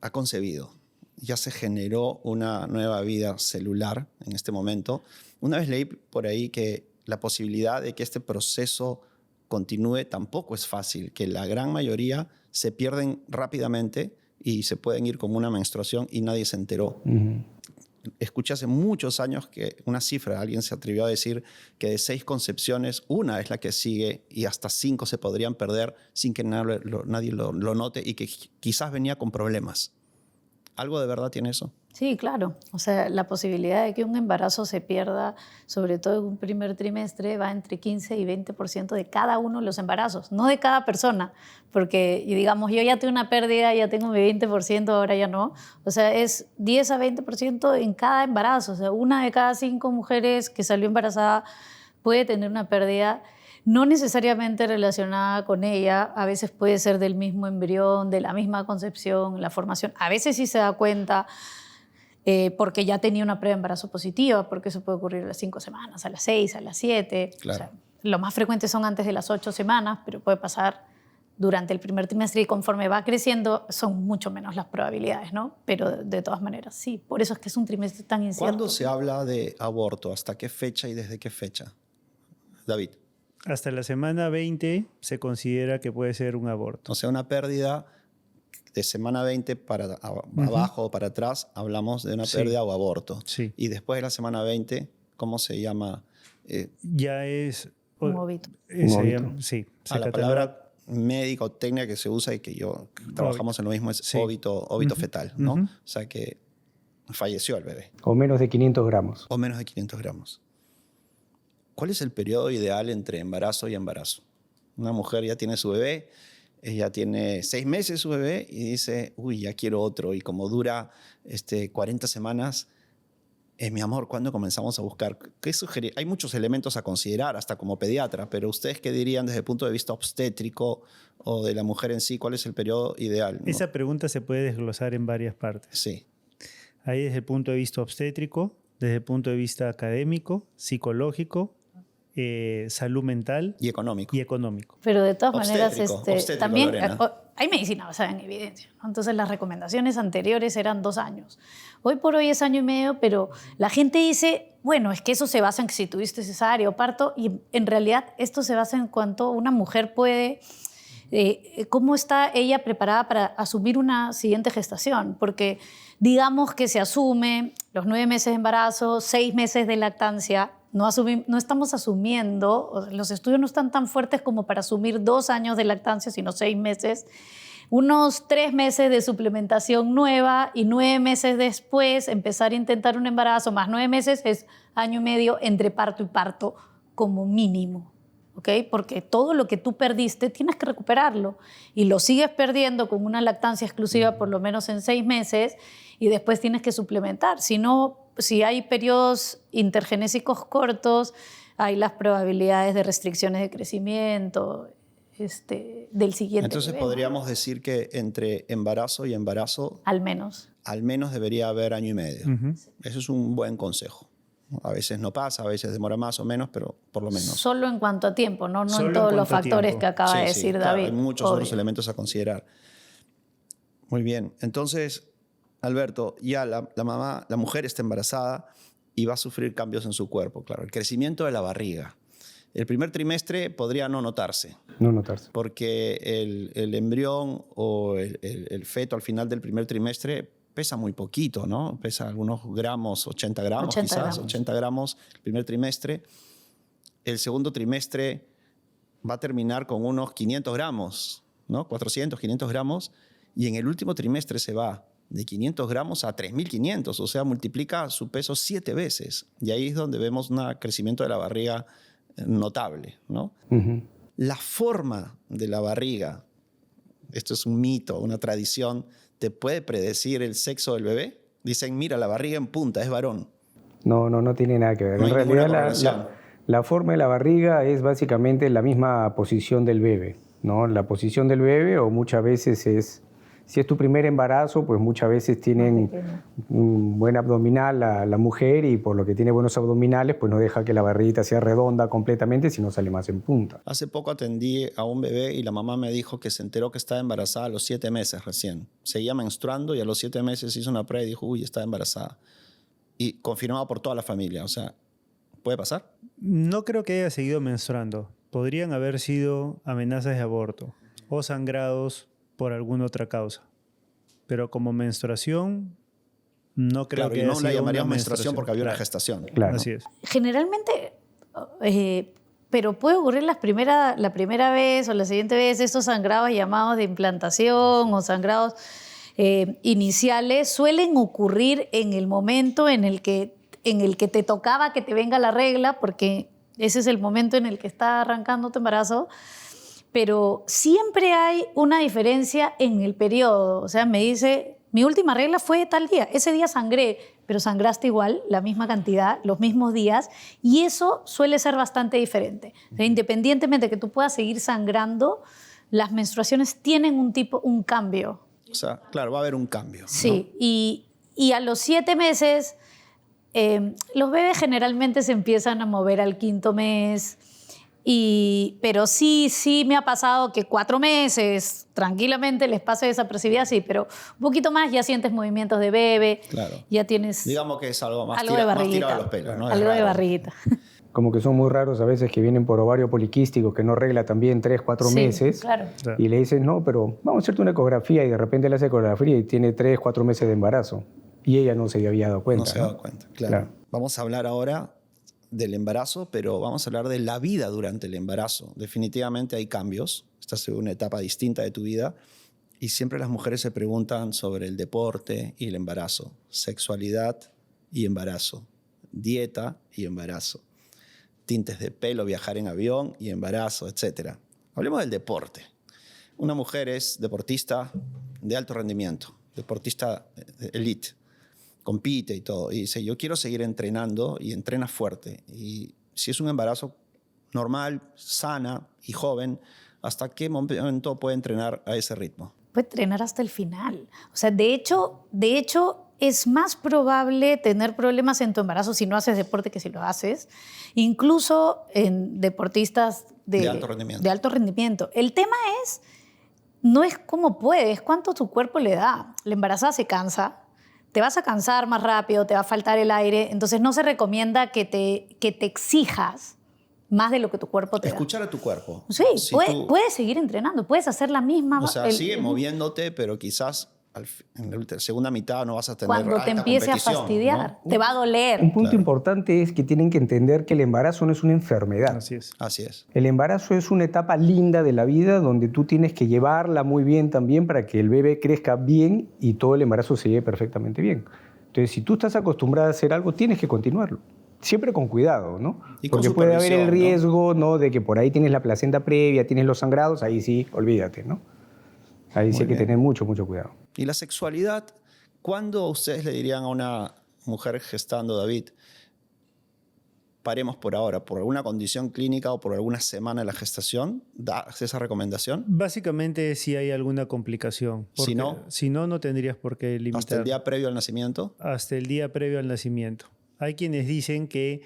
ha concebido, ya se generó una nueva vida celular en este momento, una vez leí por ahí que la posibilidad de que este proceso continúe tampoco es fácil, que la gran mayoría se pierden rápidamente y se pueden ir como una menstruación y nadie se enteró. Ujú. Escuché hace muchos años que una cifra, alguien se atrevió a decir que de 6 concepciones, una es la que sigue y hasta 5 se podrían perder sin que nadie lo note y que quizás venía con problemas. ¿Algo de verdad tiene eso? Sí, claro. O sea, la posibilidad de que un embarazo se pierda, sobre todo en un primer trimestre, va entre 15 y 20% de cada uno de los embarazos, no de cada persona. Porque, y digamos, yo ya tengo una pérdida, ya tengo mi 20%, ahora ya no. O sea, es 10 a 20% en cada embarazo. O sea, una de cada 5 mujeres que salió embarazada puede tener una pérdida no necesariamente relacionada con ella, a veces puede ser del mismo embrión, de la misma concepción, la formación. A veces sí se da cuenta porque ya tenía una prueba de embarazo positiva, porque eso puede ocurrir a las 5 semanas, a las 6, a las 7. Claro. O sea, lo más frecuente son antes de las 8 semanas, pero puede pasar durante el primer trimestre y conforme va creciendo son mucho menos las probabilidades, ¿no? Pero de todas maneras, sí. Por eso es que es un trimestre tan incierto. ¿Cuándo se habla de aborto? ¿Hasta qué fecha y desde qué fecha? David. Hasta la semana 20 se considera que puede ser un aborto. O sea, una pérdida de semana 20 para abajo o para atrás, hablamos de una Sí. pérdida o aborto. Sí. Y después de la semana 20, ¿cómo se llama? Ya es... Un ovito. se ovito. llama- sí, se La cataloga- palabra médica o técnica que se usa y que yo trabajamos en lo mismo es Sí. óbito Ujú. fetal, ¿no? Ujú. O sea que falleció el bebé. O menos de 500 gramos. O menos de 500 gramos. ¿Cuál es el periodo ideal entre embarazo y embarazo? Una mujer ya tiene su bebé, ella tiene 6 meses su bebé y dice, uy, ya quiero otro. Y como dura 40 semanas, mi amor, ¿cuándo comenzamos a buscar? ¿Qué sugerir? Hay muchos elementos a considerar, hasta como pediatra, pero ¿ustedes qué dirían desde el punto de vista obstétrico o de la mujer en sí? ¿Cuál es el periodo ideal? ¿No? Esa pregunta se puede desglosar en varias partes. Sí, Ahí desde el punto de vista obstétrico, desde el punto de vista académico, psicológico salud mental Y económico. y económico. Pero de todas maneras, Obstétrico, también Lorena. hay medicina basada en evidencia, ¿no? Entonces las recomendaciones anteriores eran 2 años. Hoy por hoy es 1 año y medio, pero la gente dice, bueno, es que eso se basa en que si tuviste cesárea o parto, y en realidad esto se basa en cuanto una mujer puede, cómo está ella preparada para asumir una siguiente gestación, porque digamos que se asume los 9 meses de embarazo, 6 meses de lactancia. No estamos asumiendo, los estudios no están tan fuertes como para asumir 2 años de lactancia, sino 6 meses, unos 3 meses de suplementación nueva y 9 meses después empezar a intentar un embarazo, más 9 meses es 1 año y medio entre parto y parto como mínimo, ¿ok? Porque todo lo que tú perdiste tienes que recuperarlo y lo sigues perdiendo con una lactancia exclusiva por lo menos en 6 meses y después tienes que suplementar. Si hay periodos intergenésicos cortos, hay las probabilidades de restricciones de crecimiento del siguiente Entonces bebé, podríamos decir que entre embarazo y embarazo al menos. al menos debería haber 1 año y medio. Eso es un buen consejo. A veces no pasa, a veces demora más o menos, pero por lo menos. Solo en cuanto a tiempo, no Solo en en todos los cuanto a factores tiempo. que acaba de Sí, decir claro, David. hay muchos obvio. otros elementos a considerar. Muy bien. Entonces, Alberto, ya la mamá, la mujer está embarazada y va a sufrir cambios en su cuerpo. Claro, el crecimiento de la barriga. El primer trimestre podría no notarse, No notarse. porque el embrión o el feto al final del primer trimestre pesa muy poquito, ¿no? Pesa algunos gramos, 80 gramos 80 quizás, gramos. 80 gramos el primer trimestre. El segundo trimestre va a terminar con unos 500 gramos, ¿no? 400, 500 gramos. Y en el último trimestre se va de 500 gramos a 3.500, o sea, multiplica su peso 7 veces. Y ahí es donde vemos un crecimiento de la barriga notable, ¿no? La forma de la barriga, esto es un mito, una tradición, ¿te puede predecir el sexo del bebé? Dicen, mira, la barriga en punta, es varón. No tiene nada que ver. No En hay ninguna realidad correlación. la forma de la barriga es básicamente la misma posición del bebé, ¿no? La posición del bebé o muchas veces es, si es tu primer embarazo, pues muchas veces tienen un buen abdominal la mujer y por lo que tiene buenos abdominales, pues no deja que la barriguita sea redonda completamente, sino sale más en punta. Hace poco atendí a un bebé y la mamá me dijo que se enteró que estaba embarazada a los 7 meses recién. Seguía menstruando y a los 7 meses hizo una prueba y dijo, uy, estaba embarazada. Y confirmado por toda la familia. O sea, ¿puede pasar? No creo que haya seguido menstruando. Podrían haber sido amenazas de aborto o sangrados por alguna otra causa. Pero como menstruación, no creo Claro, que y haya no la sido llamaríamos una menstruación porque había una Claro, gestación. Claro. Así es. Generalmente, pero puede ocurrir la primera vez o la siguiente vez, estos sangrados llamados de implantación o sangrados iniciales suelen ocurrir en el momento en el que te tocaba que te venga la regla, porque ese es el momento en el que está arrancando tu embarazo, pero siempre hay una diferencia en el periodo. O sea, me dice, mi última regla fue tal día, ese día sangré, pero sangraste igual, la misma cantidad, los mismos días, y eso suele ser bastante diferente. O sea, independientemente de que tú puedas seguir sangrando, las menstruaciones tienen un cambio. O sea, claro, va a haber un cambio, ¿no? Sí, y a los 7 meses, los bebés generalmente se empiezan a mover al 5º mes, pero sí me ha pasado que 4 meses tranquilamente les pase desapercibida, sí, pero un poquito más ya sientes movimientos de bebé, Claro. ya tienes Digamos que es algo más, algo de más barriguita, tirado de los pelos, ¿no? Es algo de raro. barriguita. Como que son muy raros a veces que vienen por ovario poliquístico, que no regla también 3, 4 Sí, meses. claro. Claro. Y le dicen, no, pero vamos a hacerte una ecografía y de repente le hace ecografía y tiene 3, 4 meses de embarazo. Y ella no se había dado cuenta. No se ha dado cuenta, claro. Vamos a hablar ahora del embarazo, pero vamos a hablar de la vida durante el embarazo. Definitivamente hay cambios. Esta es una etapa distinta de tu vida. Y siempre las mujeres se preguntan sobre el deporte y el embarazo, sexualidad y embarazo, dieta y embarazo, tintes de pelo, viajar en avión y embarazo, etc. Hablemos del deporte. Una mujer es deportista de alto rendimiento, deportista de elite, compite y todo, y dice, yo quiero seguir entrenando, y entrena fuerte. Y si es un embarazo normal, sana y joven, ¿hasta qué momento puede entrenar a ese ritmo? Puede entrenar hasta el final. O sea, de hecho, es más probable tener problemas en tu embarazo si no haces deporte que si lo haces, incluso en deportistas de alto rendimiento. De alto rendimiento. El tema no es cómo puedes, cuánto tu cuerpo le da. La embarazada se cansa, te vas a cansar más rápido, te va a faltar el aire, entonces no se recomienda que te exijas más de lo que tu cuerpo te da. Escuchar a tu cuerpo. Sí, si puedes seguir entrenando, puedes hacer la misma... O sea, sigue moviéndote, pero quizás en la segunda mitad no vas a tener cuando te empiece a fastidiar, ¿no? Te va a doler. Un punto importante es que tienen que entender que el embarazo no es una enfermedad. Así es. Así es. El embarazo es una etapa linda de la vida donde tú tienes que llevarla muy bien también para que el bebé crezca bien y todo el embarazo se lleve perfectamente bien. Entonces, si tú estás acostumbrada a hacer algo, tienes que continuarlo. Siempre con cuidado, ¿no? Y con porque puede haber el supervisión, riesgo, ¿no? De que por ahí tienes la placenta previa, tienes los sangrados, ahí sí, olvídate, ¿no? Ahí sí hay que tener mucho cuidado. ¿Y la sexualidad? ¿Cuándo ustedes le dirían a una mujer gestando, David, paremos por ahora, por alguna condición clínica o por alguna semana de la gestación? ¿Das esa recomendación? Básicamente si hay alguna complicación. Si no, no tendrías por qué limitar. ¿Hasta el día previo al nacimiento? Hasta el día previo al nacimiento. Hay quienes dicen que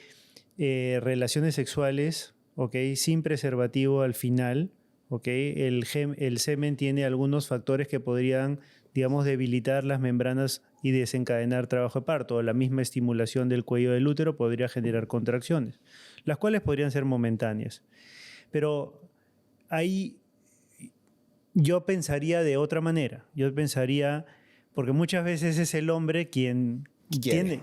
relaciones sexuales, ¿okay? Sin preservativo al final, ¿okay? El semen tiene algunos factores que podrían, digamos, debilitar las membranas y desencadenar trabajo de parto. La misma estimulación del cuello del útero podría generar contracciones, las cuales podrían ser momentáneas. Pero ahí yo pensaría de otra manera. Yo pensaría, porque muchas veces es el hombre quien quiere.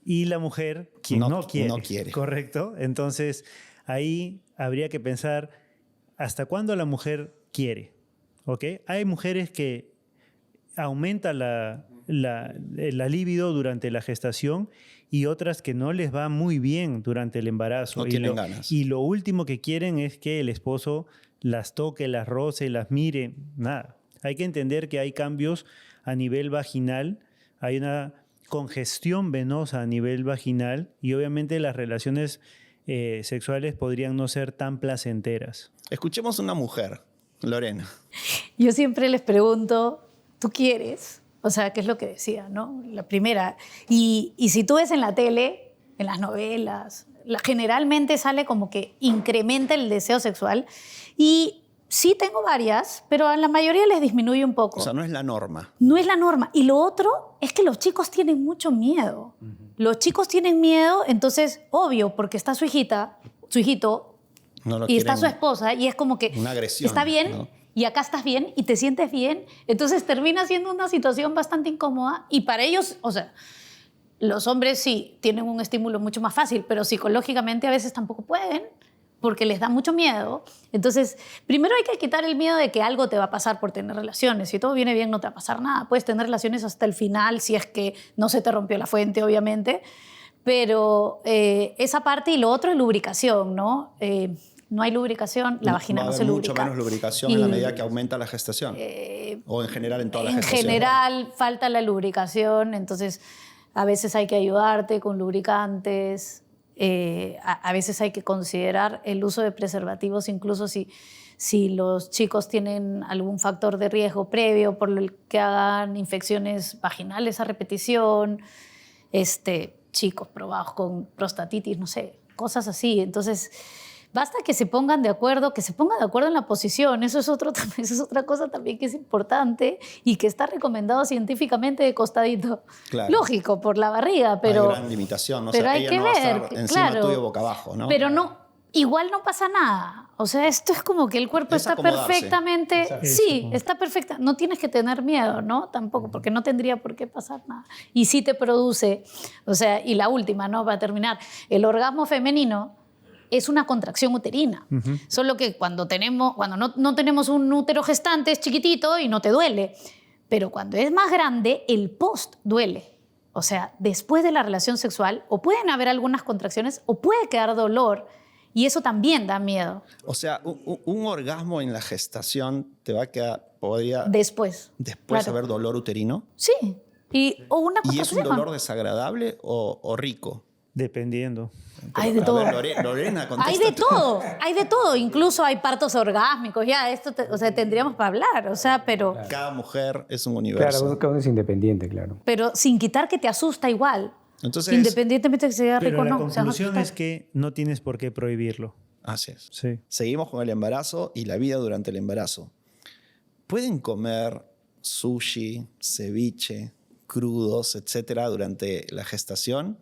Y la mujer quien no quiere. Correcto. Entonces, ahí habría que pensar hasta cuándo la mujer quiere. ¿Okay? Hay mujeres que aumenta la libido durante la gestación y otras que no les va muy bien durante el embarazo. No tienen ganas. Y lo último que quieren es que el esposo las toque, las roce, las mire. Nada. Hay que entender que hay cambios a nivel vaginal. Hay una congestión venosa a nivel vaginal y obviamente las relaciones sexuales podrían no ser tan placenteras. Escuchemos a una mujer, Lorena. Yo siempre les pregunto, ¿tú quieres? O sea, ¿qué es lo que decía, no? La primera. Y si tú ves en la tele, en las novelas, generalmente sale como que incrementa el deseo sexual y sí tengo varias, pero a la mayoría les disminuye un poco. O sea, no es la norma. No es la norma. Y lo otro es que los chicos tienen mucho miedo. Los chicos tienen miedo, entonces, obvio, porque está su hijita, su hijito, y está su esposa, y es como que una agresión, está bien, ¿no? Y acá estás bien, y te sientes bien. Entonces termina siendo una situación bastante incómoda. Y para ellos, o sea, los hombres sí tienen un estímulo mucho más fácil, pero psicológicamente a veces tampoco pueden, porque les da mucho miedo. Entonces, primero hay que quitar el miedo de que algo te va a pasar por tener relaciones. Si todo viene bien, no te va a pasar nada. Puedes tener relaciones hasta el final, si es que no se te rompió la fuente, obviamente. Pero esa parte, y lo otro es lubricación, ¿no? No hay lubricación, la vagina no se lubrica. Mucho menos lubricación en la medida que aumenta la gestación. O en general en toda la gestación. En general falta la lubricación, entonces a veces hay que ayudarte con lubricantes. A veces hay que considerar el uso de preservativos, incluso si los chicos tienen algún factor de riesgo previo por el que hagan infecciones vaginales a repetición, chicos probados con prostatitis, no sé, cosas así. Entonces, basta que se pongan de acuerdo, en la posición. Eso es otra cosa también que es importante y que está recomendado científicamente de costadito. Claro. Lógico, por la barriga, pero... Hay gran limitación, ¿no? Pero o sea, hay ella que no ver, va a estar encima tuyo boca abajo, ¿no? Pero no, igual no pasa nada. O sea, esto es como que el cuerpo está perfectamente... Exacto. Sí, está perfecta. No tienes que tener miedo, ¿no? Tampoco, porque no tendría por qué pasar nada. Y sí te produce, o sea, y la última, ¿no? Para terminar, el orgasmo femenino es una contracción uterina. Solo que cuando no tenemos un útero gestante es chiquitito y no te duele. Pero cuando es más grande, el post duele. O sea, después de la relación sexual, o pueden haber algunas contracciones o puede quedar dolor. Y eso también da miedo. O sea, un orgasmo en la gestación te va a quedar, Después claro. haber dolor uterino. Sí. ¿Y es un dolor desagradable o rico? Dependiendo. Hay de A todo. ver, Lorena, Hay de todo, incluso hay partos orgásmicos, ya, o sea, tendríamos para hablar, o sea, pero, Cada mujer es un universo. Claro, cada uno es independiente, claro. pero sin quitar que te asusta igual, Entonces, independientemente de que sea rico Pero o la no. se van a conclusión asustar. es que no tienes por qué prohibirlo. así es. Sí. Seguimos con el embarazo y la vida durante el embarazo. ¿Pueden comer sushi, ceviche, crudos, etcétera, durante la gestación?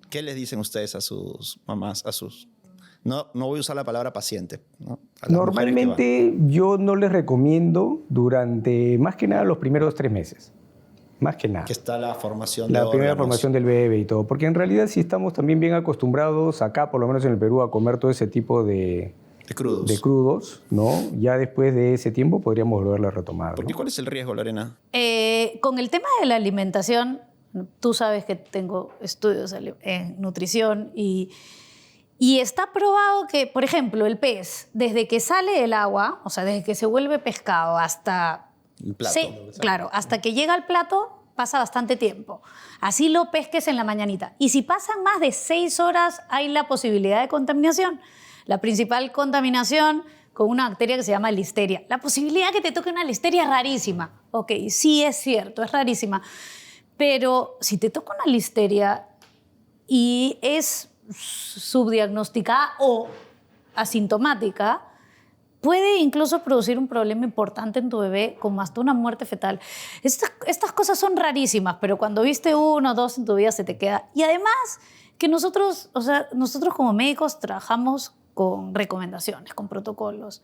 ¿Qué les dicen ustedes a sus mamás, a sus... No voy a usar la palabra paciente, ¿no? A las mujeres que van. Normalmente yo no les recomiendo durante, más que nada, los primeros 3 meses. Más que nada. Que está la formación de La primera órganos. formación del bebé y todo. Porque en realidad sí estamos también bien acostumbrados acá, por lo menos en el Perú, a comer todo ese tipo de crudos, ¿no? Ya después de ese tiempo podríamos volverlo a retomar, Porque ¿no? ¿cuál es el riesgo, Lorena? Con el tema de la alimentación, tú sabes que tengo estudios en nutrición y está probado que, por ejemplo, el pez, desde que sale del agua, o sea, desde que se vuelve pescado hasta... El plato. Claro, hasta que llega al plato pasa bastante tiempo. Así lo pesques en la mañanita. Y si pasan más de 6 horas, hay la posibilidad de contaminación. La principal contaminación con una bacteria que se llama listeria. La posibilidad que te toque una listeria es rarísima. Ok, sí es cierto, es rarísima. Pero si te toca una listeria y es subdiagnosticada o asintomática, puede incluso producir un problema importante en tu bebé, como hasta una muerte fetal. Estas cosas son rarísimas, pero cuando viste 1 o 2 en tu vida se te queda. Y además que nosotros como médicos trabajamos con recomendaciones, con protocolos.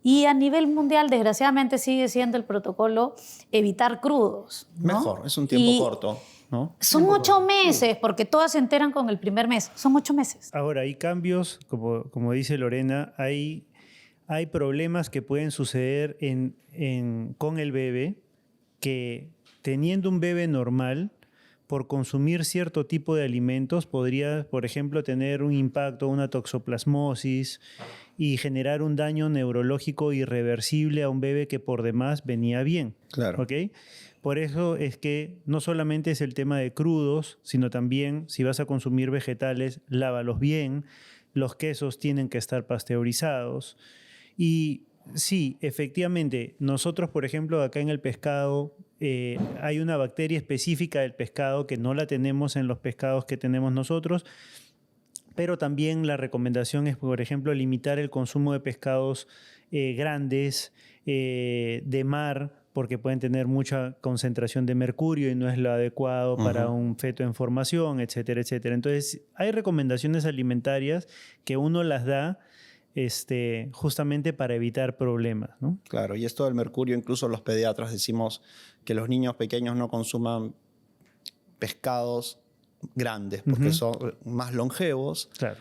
Y a nivel mundial, desgraciadamente, sigue siendo el protocolo evitar crudos, ¿no? Mejor, es un tiempo corto, ¿no? Son 8 meses, porque todas se enteran con el primer mes. Son 8 meses. Ahora, hay cambios, como dice Lorena, hay problemas que pueden suceder con el bebé que teniendo un bebé normal, por consumir cierto tipo de alimentos, podría, por ejemplo, tener un impacto, una toxoplasmosis y generar un daño neurológico irreversible a un bebé que por demás venía bien. Claro. ¿Ok? Por eso es que no solamente es el tema de crudos, sino también si vas a consumir vegetales, lávalos bien, los quesos tienen que estar pasteurizados. Y sí, efectivamente, nosotros, por ejemplo, acá en el pescado, hay una bacteria específica del pescado que no la tenemos en los pescados que tenemos nosotros, pero también la recomendación es, por ejemplo, limitar el consumo de pescados grandes, de mar, porque pueden tener mucha concentración de mercurio y no es lo adecuado para un feto en formación, etcétera, etcétera. Entonces, hay recomendaciones alimentarias que uno las da justamente para evitar problemas, ¿no? Claro, y esto del mercurio, incluso los pediatras decimos que los niños pequeños no consuman pescados grandes porque son más longevos, Claro.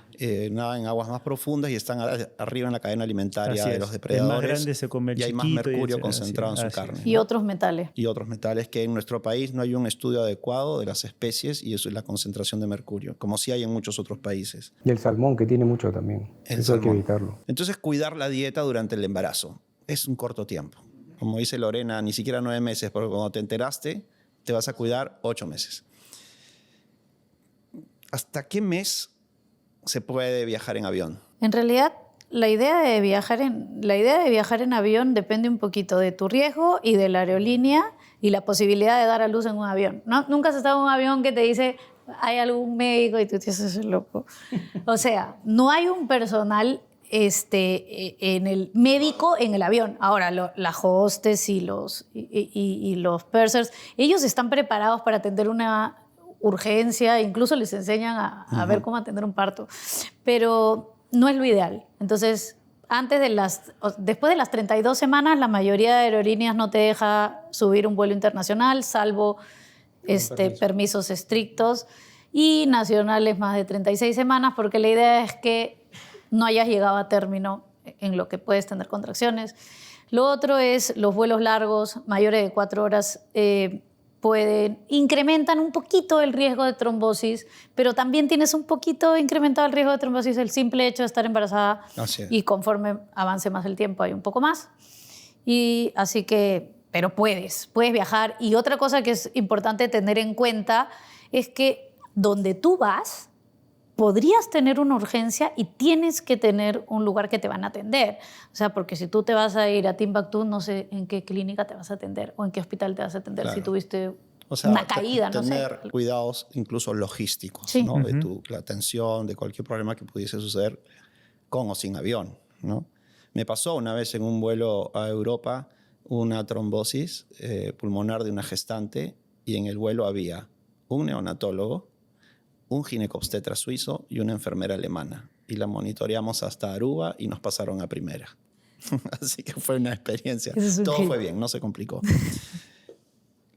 nadan en aguas más profundas y están arriba en la cadena alimentaria Así de es. los El depredadores. más grande se come el y hay más chiquito y mercurio etcétera. concentrado Así en es. su carne. Y otros metales. Y otros metales que en nuestro país no hay un estudio adecuado de las especies y eso es la concentración de mercurio, como sí hay en muchos otros países. Y el salmón, que tiene mucho también. El Eso hay que salmón. evitarlo. Entonces, cuidar la dieta durante el embarazo es un corto tiempo. Como dice Lorena, ni siquiera 9 meses, porque cuando te enteraste, te vas a cuidar 8 meses. ¿Hasta qué mes se puede viajar en avión? En realidad, la idea de viajar en avión depende un poquito de tu riesgo y de la aerolínea y la posibilidad de dar a luz en un avión. ¿No? Nunca has estado en un avión que te dice, hay algún médico y tú te haces loco. O sea, no hay un personal en el médico en el avión. Ahora, las hostes y los pursers, ellos están preparados para atender una urgencia, incluso les enseñan a ver cómo atender un parto, pero no es lo ideal. Entonces, después de las 32 semanas, la mayoría de aerolíneas no te deja subir un vuelo internacional, salvo permisos estrictos, y nacionales más de 36 semanas, porque la idea es que no hayas llegado a término en lo que puedes tener contracciones. Lo otro es los vuelos largos, mayores de 4 horas, incrementan un poquito el riesgo de trombosis, pero también tienes un poquito incrementado el riesgo de trombosis el simple hecho de estar embarazada. Así es. Y conforme avance más el tiempo hay un poco más. Y así que, pero puedes viajar. Y otra cosa que es importante tener en cuenta es que donde tú vas podrías tener una urgencia y tienes que tener un lugar que te van a atender. O sea, porque si tú te vas a ir a Timbuktu, no sé en qué clínica te vas a atender o en qué hospital te vas a atender si tuviste una caída, no sé. Tener cuidados incluso logísticos, Sí. ¿no? De la atención, de cualquier problema que pudiese suceder con o sin avión, ¿no? Me pasó una vez en un vuelo a Europa una trombosis pulmonar de una gestante y en el vuelo había un neonatólogo, un ginecobstetra suizo y una enfermera alemana. Y la monitoreamos hasta Aruba y nos pasaron a primera. Así que fue una experiencia. Todo fue bien, no se complicó.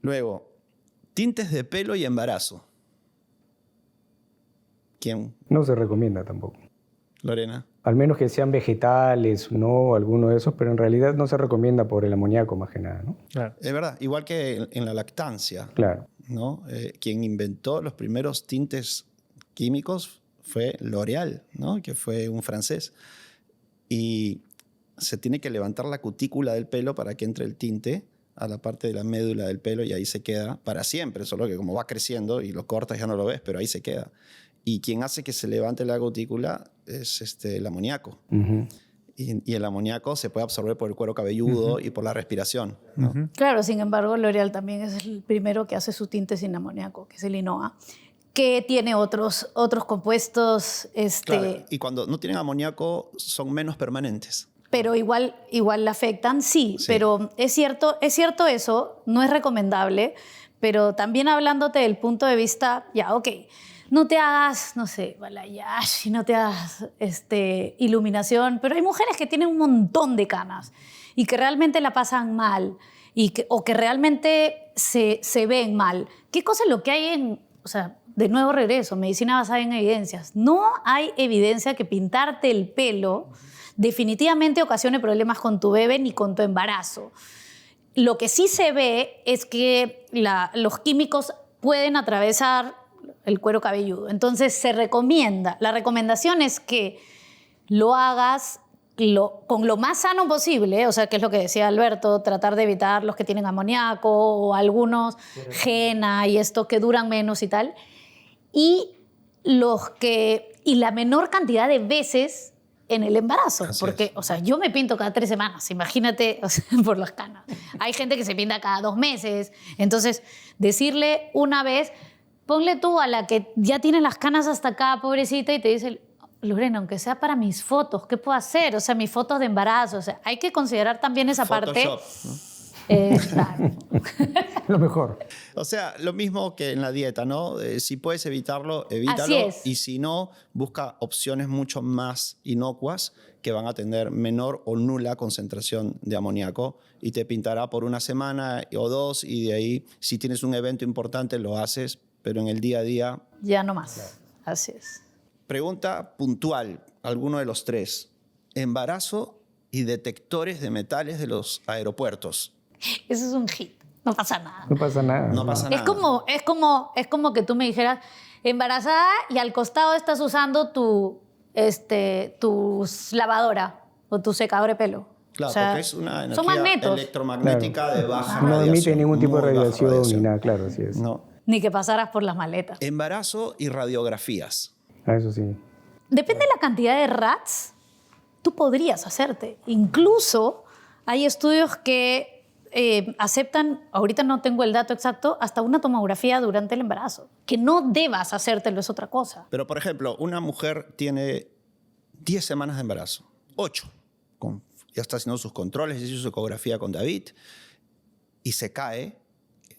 Luego, tintes de pelo y embarazo. ¿Quién? No se recomienda tampoco. Lorena. Al menos que sean vegetales, no alguno de esos, pero en realidad no se recomienda por el amoníaco más que nada, ¿no? Claro. Es verdad, igual que en la lactancia. Claro. ¿No? Quien inventó los primeros tintes químicos fue L'Oréal, ¿no? Que fue un francés. Y se tiene que levantar la cutícula del pelo para que entre el tinte a la parte de la médula del pelo y ahí se queda para siempre, solo que como va creciendo y lo cortas ya no lo ves, pero ahí se queda. Y quien hace que se levante la cutícula es el amoníaco. Y el amoníaco se puede absorber por el cuero cabelludo y por la respiración, ¿no? Claro, sin embargo, L'Oréal también es el primero que hace su tinte sin amoníaco, que es el Inoa, que tiene otros compuestos. Claro, y cuando no tienen amoníaco son menos permanentes. Pero igual le afectan, sí, pero es cierto eso, no es recomendable, pero también hablándote del punto de vista, ya, ok, no te hagas, no sé, balayage, no te hagas iluminación, pero hay mujeres que tienen un montón de canas y que realmente la pasan mal o que realmente se ven mal. ¿Qué cosa es lo que hay o sea, de nuevo regreso, medicina basada en evidencias? No hay evidencia que pintarte el pelo definitivamente ocasione problemas con tu bebé ni con tu embarazo. Lo que sí se ve es que los químicos pueden atravesar el cuero cabelludo. Entonces la recomendación es que lo hagas con lo más sano posible, o sea, que es lo que decía Alberto, tratar de evitar los que tienen amoníaco o algunos henna y esto que duran menos y tal, y la menor cantidad de veces en el embarazo, porque, o sea, yo me pinto cada 3 semanas, imagínate, o sea, por las canas. Hay gente que se pinta cada 2 meses, entonces decirle una vez, ponle tú a la que ya tiene las canas hasta acá, pobrecita, y te dice, Lorena, aunque sea para mis fotos, ¿qué puedo hacer? O sea, mis fotos de embarazo, o sea, hay que considerar también esa Photoshop, parte. ¿no? Claro. Lo mejor. O sea, lo mismo que en la dieta, ¿no? Si puedes evitarlo, evítalo. Así es. Y si no, busca opciones mucho más inocuas que van a tener menor o nula concentración de amoníaco y te pintará por 1 semana o 2 y de ahí, si tienes un evento importante, lo haces, pero en el día a día... Ya no más. Claro. Así es. Pregunta puntual, alguno de los 3. Embarazo y detectores de metales de los aeropuertos. Eso es un hit. No pasa nada. No pasa nada. No pasa nada. Es como que tú me dijeras, embarazada y al costado estás usando tu lavadora o tu secador de pelo. Claro, o sea, porque es una son energía magnetos. electromagnética de baja No radiación. emite ningún tipo de muy baja radiación ni nada, claro, así es. No. Ni que pasaras por las maletas. Embarazo y radiografías. Eso sí. Depende de la cantidad de RATs, tú podrías hacerte. Incluso hay estudios que aceptan, ahorita no tengo el dato exacto, hasta una tomografía durante el embarazo. Que no debas hacértelo es otra cosa. Pero, por ejemplo, una mujer tiene 10 semanas de embarazo, 8. Ya está haciendo sus controles, hizo su ecografía con David y se cae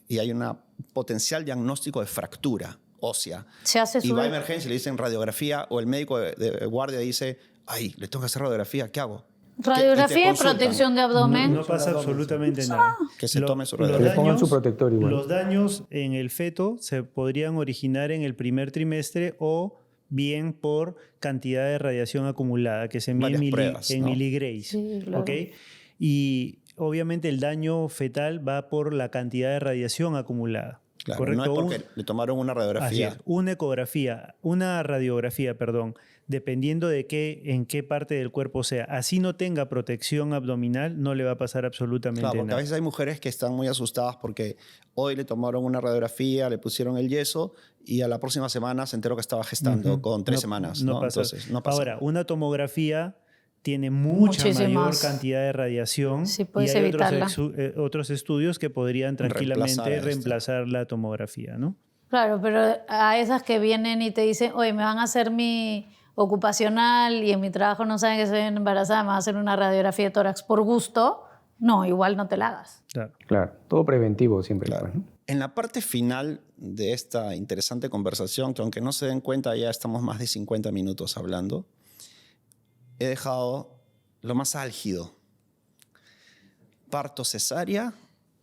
y hay un potencial diagnóstico de fractura ósea. Se hace y va a emergencia y le dicen radiografía o el médico de guardia dice, ay, le tengo que hacer radiografía, ¿qué hago? Radiografía y protección de abdomen. No pasa absolutamente nada. Que se tome su Que radiografía. le pongan su protector igual. Los daños en el feto se podrían originar en el primer trimestre o bien por cantidad de radiación acumulada, que se mide en miligrays. Sí, claro. ¿Okay? Y obviamente el daño fetal va por la cantidad de radiación acumulada. Claro, ¿correcto? no es porque le tomaron una radiografía. Así es, una radiografía, dependiendo de en qué parte del cuerpo sea. Así no tenga protección abdominal, no le va a pasar absolutamente Claro, porque nada. a veces hay mujeres que están muy asustadas porque hoy le tomaron una radiografía, le pusieron el yeso y a la próxima semana se enteró que estaba gestando con 3 semanas. ¿no? Pasa. Entonces, no pasa Ahora, nada. una tomografía tiene mucha mayor cantidad de radiación Sí, y puedes hay evitarla. otros estudios que podrían tranquilamente reemplazar la tomografía, ¿no? Claro, pero a esas que vienen y te dicen, oye, me van a hacer mi ocupacional y en mi trabajo no saben que estoy embarazada, me van a hacer una radiografía de tórax por gusto, no, igual no te la hagas. Claro, todo preventivo siempre. Claro. Pues, ¿no? En la parte final de esta interesante conversación, que aunque no se den cuenta ya estamos más de 50 minutos hablando, he dejado lo más álgido. ¿Parto cesárea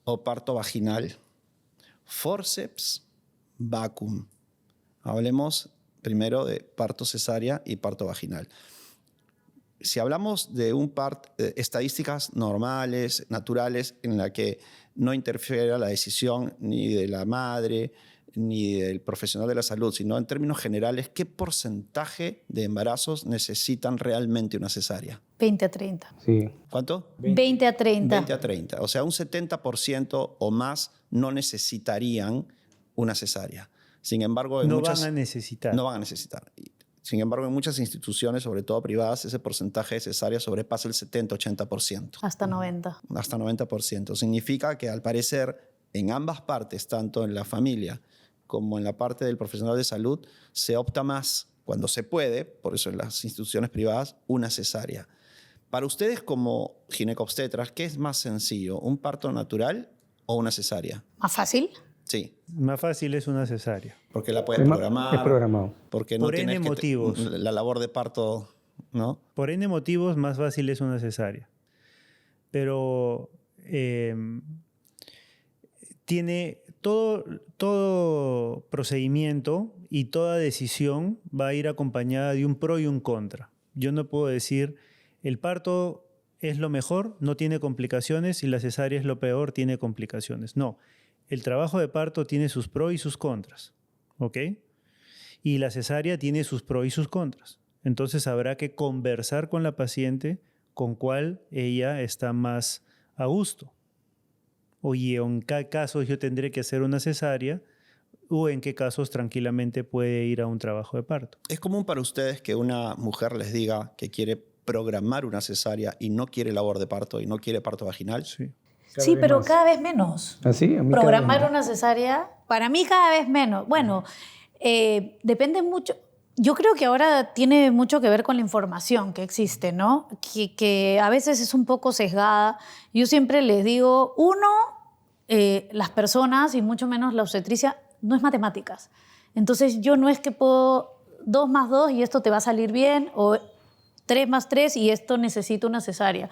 o parto vaginal? Forceps, vacuum. Hablemos primero de parto cesárea y parto vaginal. Si hablamos de estadísticas normales, naturales, en la que no interfiera la decisión ni de la madre ni del profesional de la salud, sino en términos generales, ¿qué porcentaje de embarazos necesitan realmente una cesárea? 20 a 30. Sí. ¿Cuánto? 20 a 30. 20 a 30. O sea, un 70% o más no necesitarían una cesárea. Sin embargo, No van a necesitar. No van a necesitar. Sin embargo, en muchas instituciones, sobre todo privadas, ese porcentaje de cesárea sobrepasa el 70-80%. Hasta 90. Hasta 90%. Significa que, al parecer, en ambas partes, tanto en la familia como en la parte del profesional de salud, se opta más, cuando se puede, por eso en las instituciones privadas, una cesárea. Para ustedes como ginecobstetras, ¿qué es más sencillo? ¿Un parto natural o una cesárea? ¿Más fácil? Sí. Más fácil es una cesárea. Porque la puedes programar. Es programado. Porque no Por N tienes motivos. la labor de parto, ¿no? Por N motivos, más fácil es una cesárea. Pero tiene todo procedimiento y toda decisión va a ir acompañada de un pro y un contra. Yo no puedo decir, el parto es lo mejor, no tiene complicaciones, y la cesárea es lo peor, tiene complicaciones. No, el trabajo de parto tiene sus pros y sus contras, ¿ok? Y la cesárea tiene sus pros y sus contras. Entonces habrá que conversar con la paciente con cuál ella está más a gusto. Oye, en qué casos yo tendré que hacer una cesárea o en qué casos tranquilamente puede ir a un trabajo de parto. ¿Es común para ustedes que una mujer les diga que quiere programar una cesárea y no quiere labor de parto y no quiere parto vaginal? Sí. Sí, pero cada vez menos. ¿Ah, sí? A mí Programar cada vez una cesárea, para mí cada vez menos. Bueno, depende mucho. Yo creo que ahora tiene mucho que ver con la información que existe, ¿no? Que a veces es un poco sesgada. Yo siempre les digo, las personas, y mucho menos la obstetricia, no es matemáticas. Entonces yo no es que puedo 2 más 2 y esto te va a salir bien, o 3 más 3 y esto necesita una cesárea.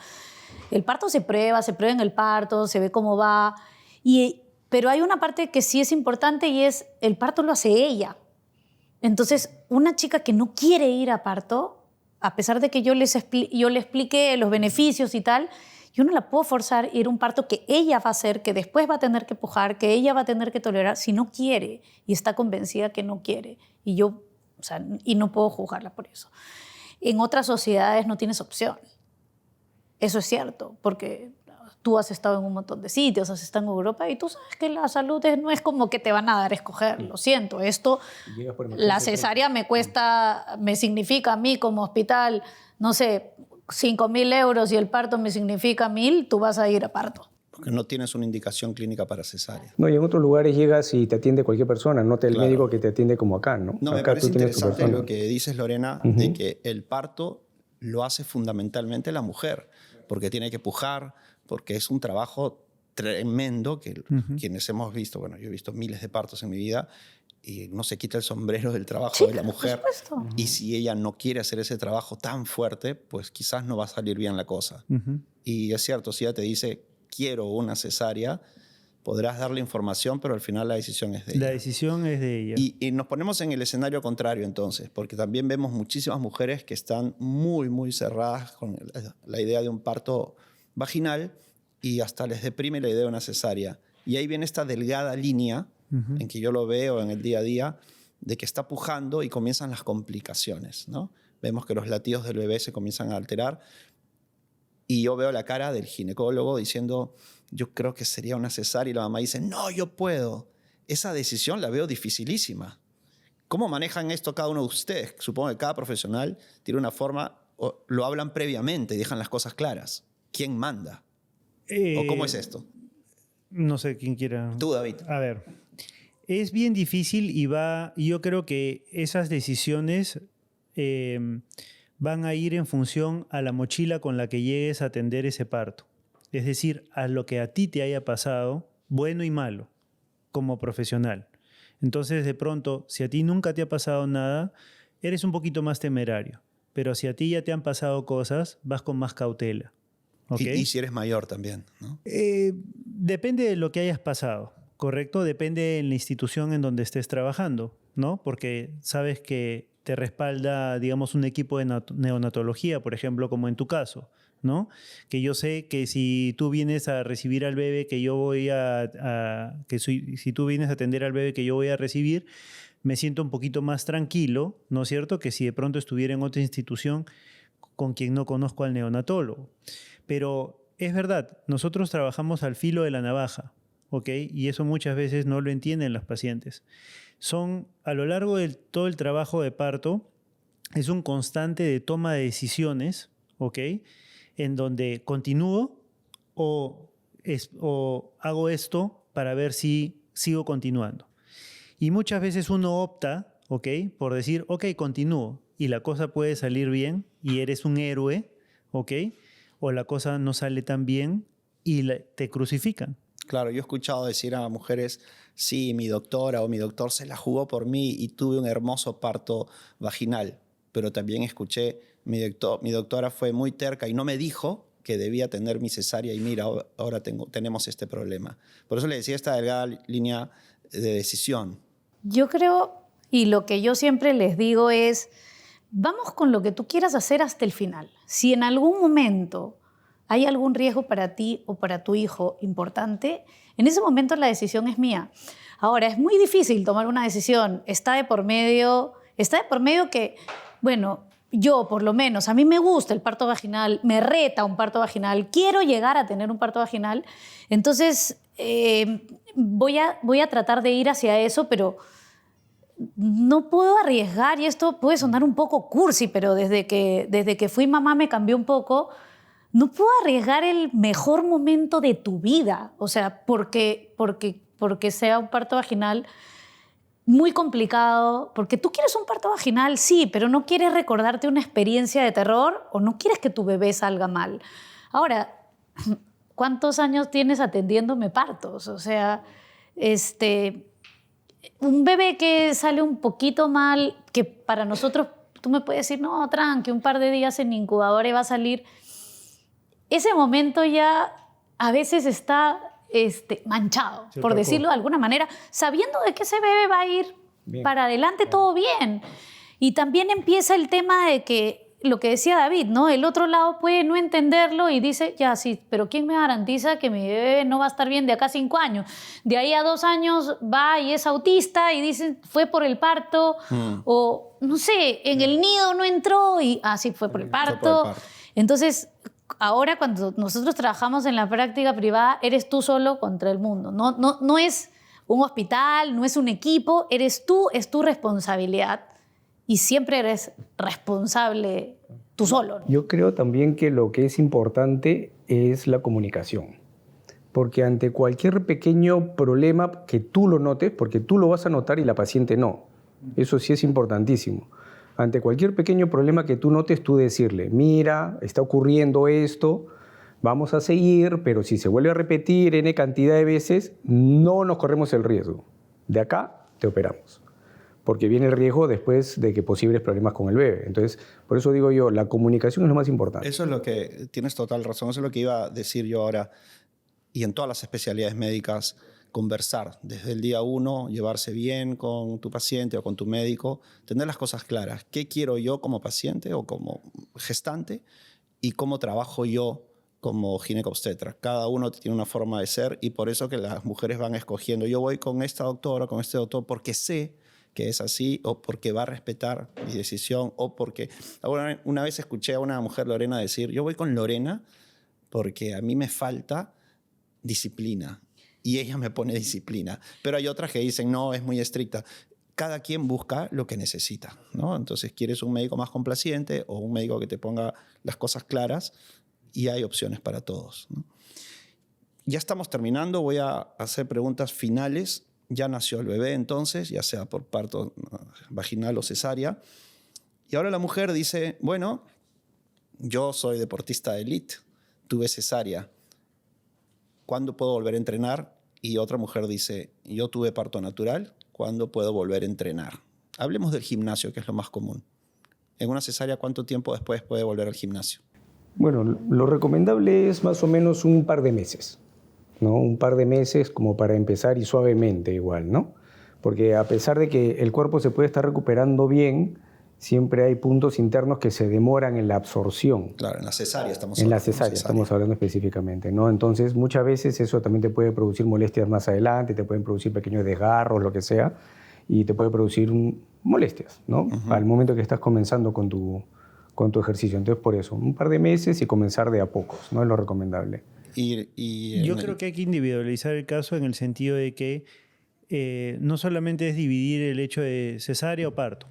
El parto se prueba en el parto, se ve cómo va. Pero hay una parte que sí es importante y es el parto lo hace ella. Entonces, una chica que no quiere ir a parto, a pesar de que yo le explique los beneficios y tal, yo no la puedo forzar a ir a un parto que ella va a hacer, que después va a tener que pujar, que ella va a tener que tolerar, si no quiere y está convencida que no quiere. Y no puedo juzgarla por eso. En otras sociedades no tienes opción. Eso es cierto, porque tú has estado en un montón de sitios, has estado en Europa y tú sabes que la salud no es como que te van a dar a escoger. Lo siento, la cesárea me significa a mí como hospital, no sé, 5.000 euros y el parto me significa 1.000, tú vas a ir a parto. Porque no tienes una indicación clínica para cesárea. No, y en otros lugares llegas y te atiende cualquier persona, no el médico que te atiende como acá, ¿no? No, acá me parece tú tienes tu interesante persona. lo que dices, Lorena, de que el parto lo hace fundamentalmente la mujer, porque tiene que pujar, porque es un trabajo tremendo que quienes hemos visto, bueno, yo he visto miles de partos en mi vida y no se quita el sombrero del trabajo de la mujer. Por supuesto. Y si ella no quiere hacer ese trabajo tan fuerte, pues quizás no va a salir bien la cosa. Y es cierto, si ella te dice, quiero una cesárea, podrás darle información, pero al final la decisión es de ella. La decisión es de ella. Y nos ponemos en el escenario contrario entonces, porque también vemos muchísimas mujeres que están muy, muy cerradas con la idea de un parto vaginal y hasta les deprime la idea de una cesárea. Y ahí viene esta delgada línea en que yo lo veo en el día a día, de que está pujando y comienzan las complicaciones, ¿no? vemos que los latidos del bebé se comienzan a alterar y yo veo la cara del ginecólogo diciendo, yo creo que sería una cesárea y la mamá dice, no, yo puedo. Esa decisión la veo dificilísima. ¿Cómo manejan esto cada uno de ustedes? Supongo que cada profesional tiene una forma, o lo hablan previamente y dejan las cosas claras. ¿Quién manda? ¿O cómo es esto? No sé quién quiera. Tú, David. A ver, es bien difícil y yo creo que esas decisiones van a ir en función a la mochila con la que llegues a atender ese parto. Es decir, a lo que a ti te haya pasado, bueno y malo, como profesional. Entonces, de pronto, si a ti nunca te ha pasado nada, eres un poquito más temerario. Pero si a ti ya te han pasado cosas, vas con más cautela. ¿Okay? Y si eres mayor también, ¿no? Depende de lo que hayas pasado, ¿correcto? Depende de la institución en donde estés trabajando, ¿no? Porque sabes que te respalda, digamos, un equipo de neonatología, por ejemplo, como en tu caso, ¿no? Que yo sé que si tú vienes a recibir al bebé que yo voy si tú vienes a atender al bebé que yo voy a recibir, me siento un poquito más tranquilo, ¿no es cierto? Que si de pronto estuviera en otra institución con quien no conozco al neonatólogo. Pero es verdad, nosotros trabajamos al filo de la navaja, ¿ok? Y eso muchas veces no lo entienden los pacientes. A lo largo de todo el trabajo de parto, es un constante de toma de decisiones, ¿ok? En donde continúo o hago esto para ver si sigo continuando. Y muchas veces uno opta, ¿ok? Por decir, ok, continúo. Y la cosa puede salir bien y eres un héroe, ¿ok? O la cosa no sale tan bien y te crucifican. Claro, yo he escuchado decir a mujeres, sí, mi doctora o mi doctor se la jugó por mí y tuve un hermoso parto vaginal. Pero también escuché, mi doctora fue muy terca y no me dijo que debía tener mi cesárea y mira, ahora tenemos este problema. Por eso le decía esta delgada línea de decisión. Yo creo, y lo que yo siempre les digo es, vamos con lo que tú quieras hacer hasta el final. Si en algún momento hay algún riesgo para ti o para tu hijo importante, en ese momento la decisión es mía. Ahora, es muy difícil tomar una decisión. Está de por medio que, bueno, yo por lo menos, a mí me gusta el parto vaginal, me reta un parto vaginal, quiero llegar a tener un parto vaginal, entonces voy a tratar de ir hacia eso, pero no puedo arriesgar, y esto puede sonar un poco cursi, pero desde que fui mamá me cambió un poco. No puedo arriesgar el mejor momento de tu vida, o sea, porque sea un parto vaginal muy complicado, porque tú quieres un parto vaginal, sí, pero no quieres recordarte una experiencia de terror o no quieres que tu bebé salga mal. Ahora, ¿cuántos años tienes atendiéndome partos? O sea, un bebé que sale un poquito mal, que para nosotros, tú me puedes decir, no, tranqui, un par de días en incubadora y va a salir. Ese momento ya a veces está manchado, sí, por decirlo de alguna manera, sabiendo de que ese bebé va a ir bien para adelante, todo bien. Y también empieza el tema de que, lo que decía David, ¿no? El otro lado puede no entenderlo y dice, ya sí, pero ¿quién me garantiza que mi bebé no va a estar bien de acá a 5 años? De ahí a 2 años va y es autista y dice, fue por el parto, o no sé, en el nido no entró y sí, fue por el parto. Entonces, ahora cuando nosotros trabajamos en la práctica privada, eres tú solo contra el mundo. No es un hospital, no es un equipo, eres tú, es tu responsabilidad. Y siempre eres responsable tú solo. Yo creo también que lo que es importante es la comunicación. Porque ante cualquier pequeño problema que tú lo notes, porque tú lo vas a notar y la paciente no. Eso sí es importantísimo. Ante cualquier pequeño problema que tú notes, tú decirle, mira, está ocurriendo esto, vamos a seguir, pero si se vuelve a repetir N cantidad de veces, no nos corremos el riesgo. De acá te operamos. Porque viene el riesgo después de que posibles problemas con el bebé. Entonces, por eso digo yo, la comunicación es lo más importante. Eso es lo que, tienes total razón, eso es lo que iba a decir yo ahora. Y en todas las especialidades médicas, conversar desde el día 1, llevarse bien con tu paciente o con tu médico, tener las cosas claras. ¿Qué quiero yo como paciente o como gestante? Y cómo trabajo yo como ginecobstetra. Cada uno tiene una forma de ser y por eso que las mujeres van escogiendo. Yo voy con esta doctora, con este doctor, porque sé que es así, o porque va a respetar mi decisión, o porque... Una vez escuché a una mujer, Lorena, decir, yo voy con Lorena porque a mí me falta disciplina y ella me pone disciplina. Pero hay otras que dicen, no, es muy estricta. Cada quien busca lo que necesita, ¿no? Entonces, quieres un médico más complaciente o un médico que te ponga las cosas claras, y hay opciones para todos, ¿no? Ya estamos terminando, voy a hacer preguntas finales. Ya nació el bebé entonces, ya sea por parto vaginal o cesárea. Y ahora la mujer dice, bueno, yo soy deportista de élite, tuve cesárea, ¿cuándo puedo volver a entrenar? Y otra mujer dice, yo tuve parto natural, ¿cuándo puedo volver a entrenar? Hablemos del gimnasio, que es lo más común. En una cesárea, ¿cuánto tiempo después puede volver al gimnasio? Bueno, lo recomendable es más o menos un par de meses, ¿no? Un par de meses como para empezar, y suavemente igual, ¿no? Porque a pesar de que el cuerpo se puede estar recuperando bien, siempre hay puntos internos que se demoran en la absorción. Claro, en la cesárea estamos hablando. En la cesárea estamos hablando específicamente, ¿no? Entonces, muchas veces eso también te puede producir molestias más adelante, te pueden producir pequeños desgarros, lo que sea, y te puede producir molestias, ¿no? Al momento que estás comenzando con tu ejercicio. Entonces, por eso, un par de meses y comenzar de a pocos, ¿no? Es lo recomendable. Yo creo que hay que individualizar el caso en el sentido de que no solamente es dividir el hecho de cesárea o parto,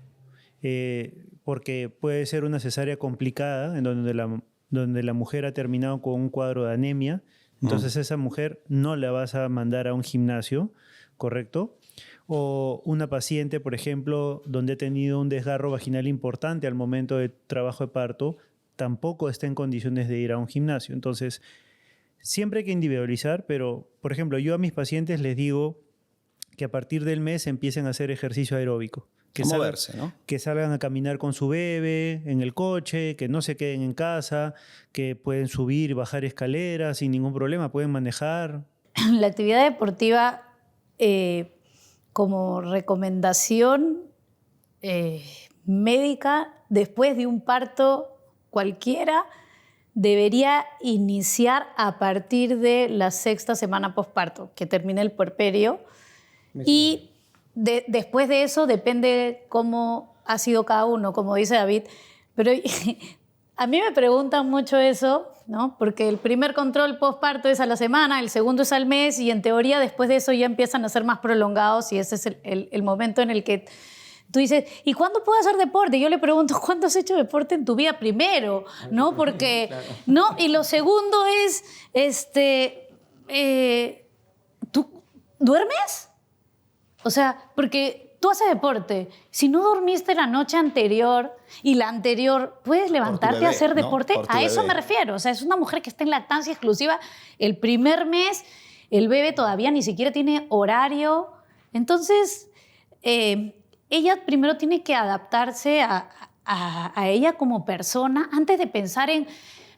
porque puede ser una cesárea complicada en donde la mujer ha terminado con un cuadro de anemia, entonces esa mujer no la vas a mandar a un gimnasio, ¿correcto? O una paciente, por ejemplo, donde ha tenido un desgarro vaginal importante al momento del trabajo de parto, tampoco está en condiciones de ir a un gimnasio. Entonces, siempre hay que individualizar, pero, por ejemplo, yo a mis pacientes les digo que a partir del mes empiecen a hacer ejercicio aeróbico. Que moverse, ¿no? Que salgan a caminar con su bebé en el coche, que no se queden en casa, que pueden subir y bajar escaleras sin ningún problema, pueden manejar. La actividad deportiva, como recomendación médica, después de un parto cualquiera, debería iniciar a partir de la 6ª semana posparto, que termine el puerperio. Y después de eso depende cómo ha sido cada uno, como dice David. Pero a mí me preguntan mucho eso, ¿no? Porque el primer control posparto es a la semana, el segundo es al mes, y en teoría después de eso ya empiezan a ser más prolongados, y ese es el momento en el que tú dices, ¿y cuándo puedo hacer deporte? Y yo le pregunto, ¿cuándo has hecho deporte en tu vida primero? ¿No? Porque, claro. ¿No? Y lo segundo es, ¿tú duermes? O sea, porque tú haces deporte. Si no dormiste la noche anterior y la anterior, ¿puedes levantarte a hacer deporte? ¿No? A eso me refiero. O sea, es una mujer que está en lactancia exclusiva. El primer mes, el bebé todavía ni siquiera tiene horario. Entonces, ella primero tiene que adaptarse a ella como persona antes de pensar en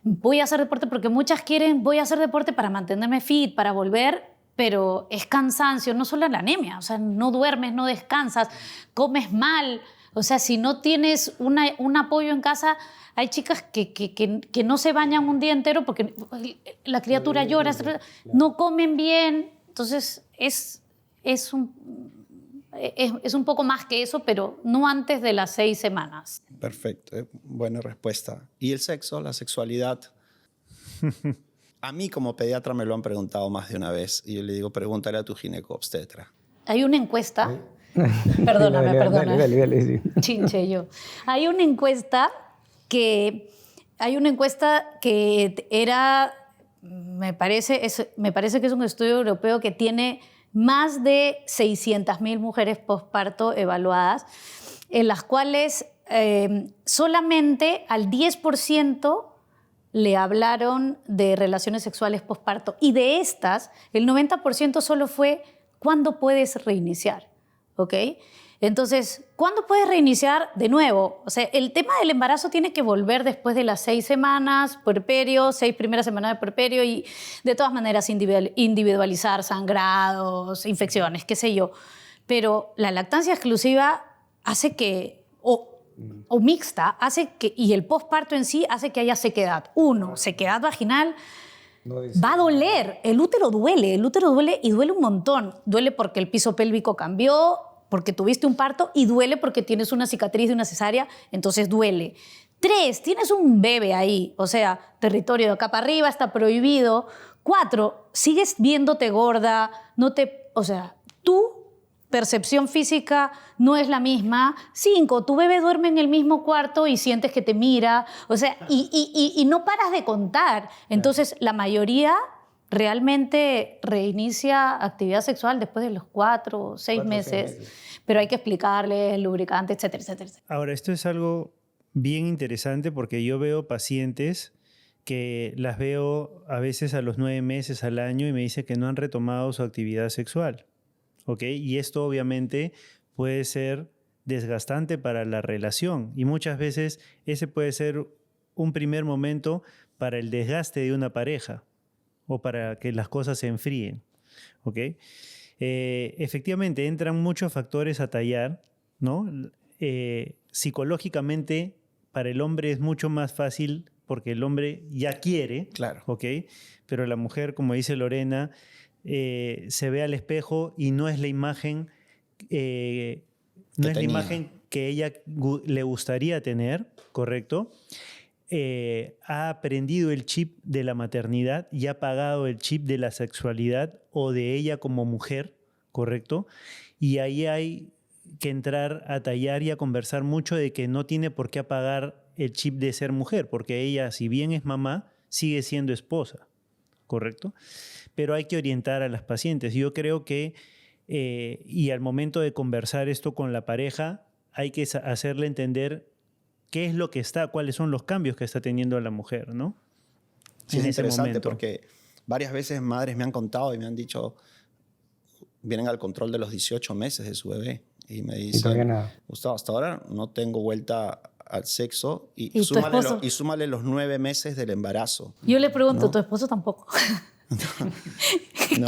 voy a hacer deporte, porque muchas quieren voy a hacer deporte para mantenerme fit, para volver, pero es cansancio, no solo la anemia, o sea, no duermes, no descansas, comes mal, o sea, si no tienes un apoyo en casa, hay chicas que no se bañan un día entero porque la criatura llora, no comen bien, entonces es un poco más que eso, pero no antes de las 6 semanas. Perfecto, buena respuesta. ¿Y el sexo, la sexualidad? A mí como pediatra me lo han preguntado más de una vez y yo le digo, pregúntale a tu gineco-obstetra. Hay una encuesta, perdóname. Dale, sí. Chinche yo. Hay una encuesta que era, me parece que es un estudio europeo que tiene más de 600.000 mujeres posparto evaluadas, en las cuales solamente al 10% le hablaron de relaciones sexuales posparto. Y de estas, el 90% solo fue ¿cuándo puedes reiniciar? ¿Ok? Entonces, ¿cuándo puedes reiniciar de nuevo? O sea, el tema del embarazo tiene que volver después de las 6 semanas, puerperio, 6 primeras semanas de puerperio, y de todas maneras individualizar sangrados, infecciones, qué sé yo. Pero la lactancia exclusiva hace que, o mixta, hace que, y el posparto en sí hace que haya sequedad. Sequedad vaginal. Va a doler, el útero duele y duele un montón. Duele porque el piso pélvico cambió, porque tuviste un parto y duele porque tienes una cicatriz de una cesárea, entonces duele. 3, tienes un bebé ahí, o sea, territorio de acá para arriba está prohibido. 4, sigues viéndote gorda, o sea, tu percepción física no es la misma. 5, tu bebé duerme en el mismo cuarto y sientes que te mira, o sea, y no paras de contar. Entonces, la mayoría realmente reinicia actividad sexual después de los 4 o 6 meses, pero hay que explicarles el lubricante, etcétera, etcétera, etcétera. Ahora, esto es algo bien interesante porque yo veo pacientes que las veo a veces a los 9 meses, al año, y me dicen que no han retomado su actividad sexual. ¿Ok? Y esto obviamente puede ser desgastante para la relación y muchas veces ese puede ser un primer momento para el desgaste de una pareja o para que las cosas se enfríen. ¿Ok? Efectivamente, entran muchos factores a tallar, ¿no? Psicológicamente, para el hombre es mucho más fácil porque el hombre ya quiere, Claro. ¿ok? Pero la mujer, como dice Lorena, se ve al espejo y no es la imagen, que ella le gustaría tener, ¿correcto? Ha aprendido el chip de la maternidad y ha pagado el chip de la sexualidad o de ella como mujer, ¿correcto? Y ahí hay que entrar a tallar y a conversar mucho de que no tiene por qué apagar el chip de ser mujer, porque ella, si bien es mamá, sigue siendo esposa, ¿correcto? Pero hay que orientar a las pacientes. Yo creo que, y al momento de conversar esto con la pareja, hay que hacerle entender qué es lo que cuáles son los cambios que está teniendo la mujer, ¿no? Sí, es interesante porque varias veces madres me han contado y me han dicho, vienen al control de los 18 meses de su bebé y me dicen, Gustavo, hasta ahora no tengo vuelta al sexo y súmale los 9 meses del embarazo. Yo le pregunto, ¿no? ¿Tu esposo tampoco? No.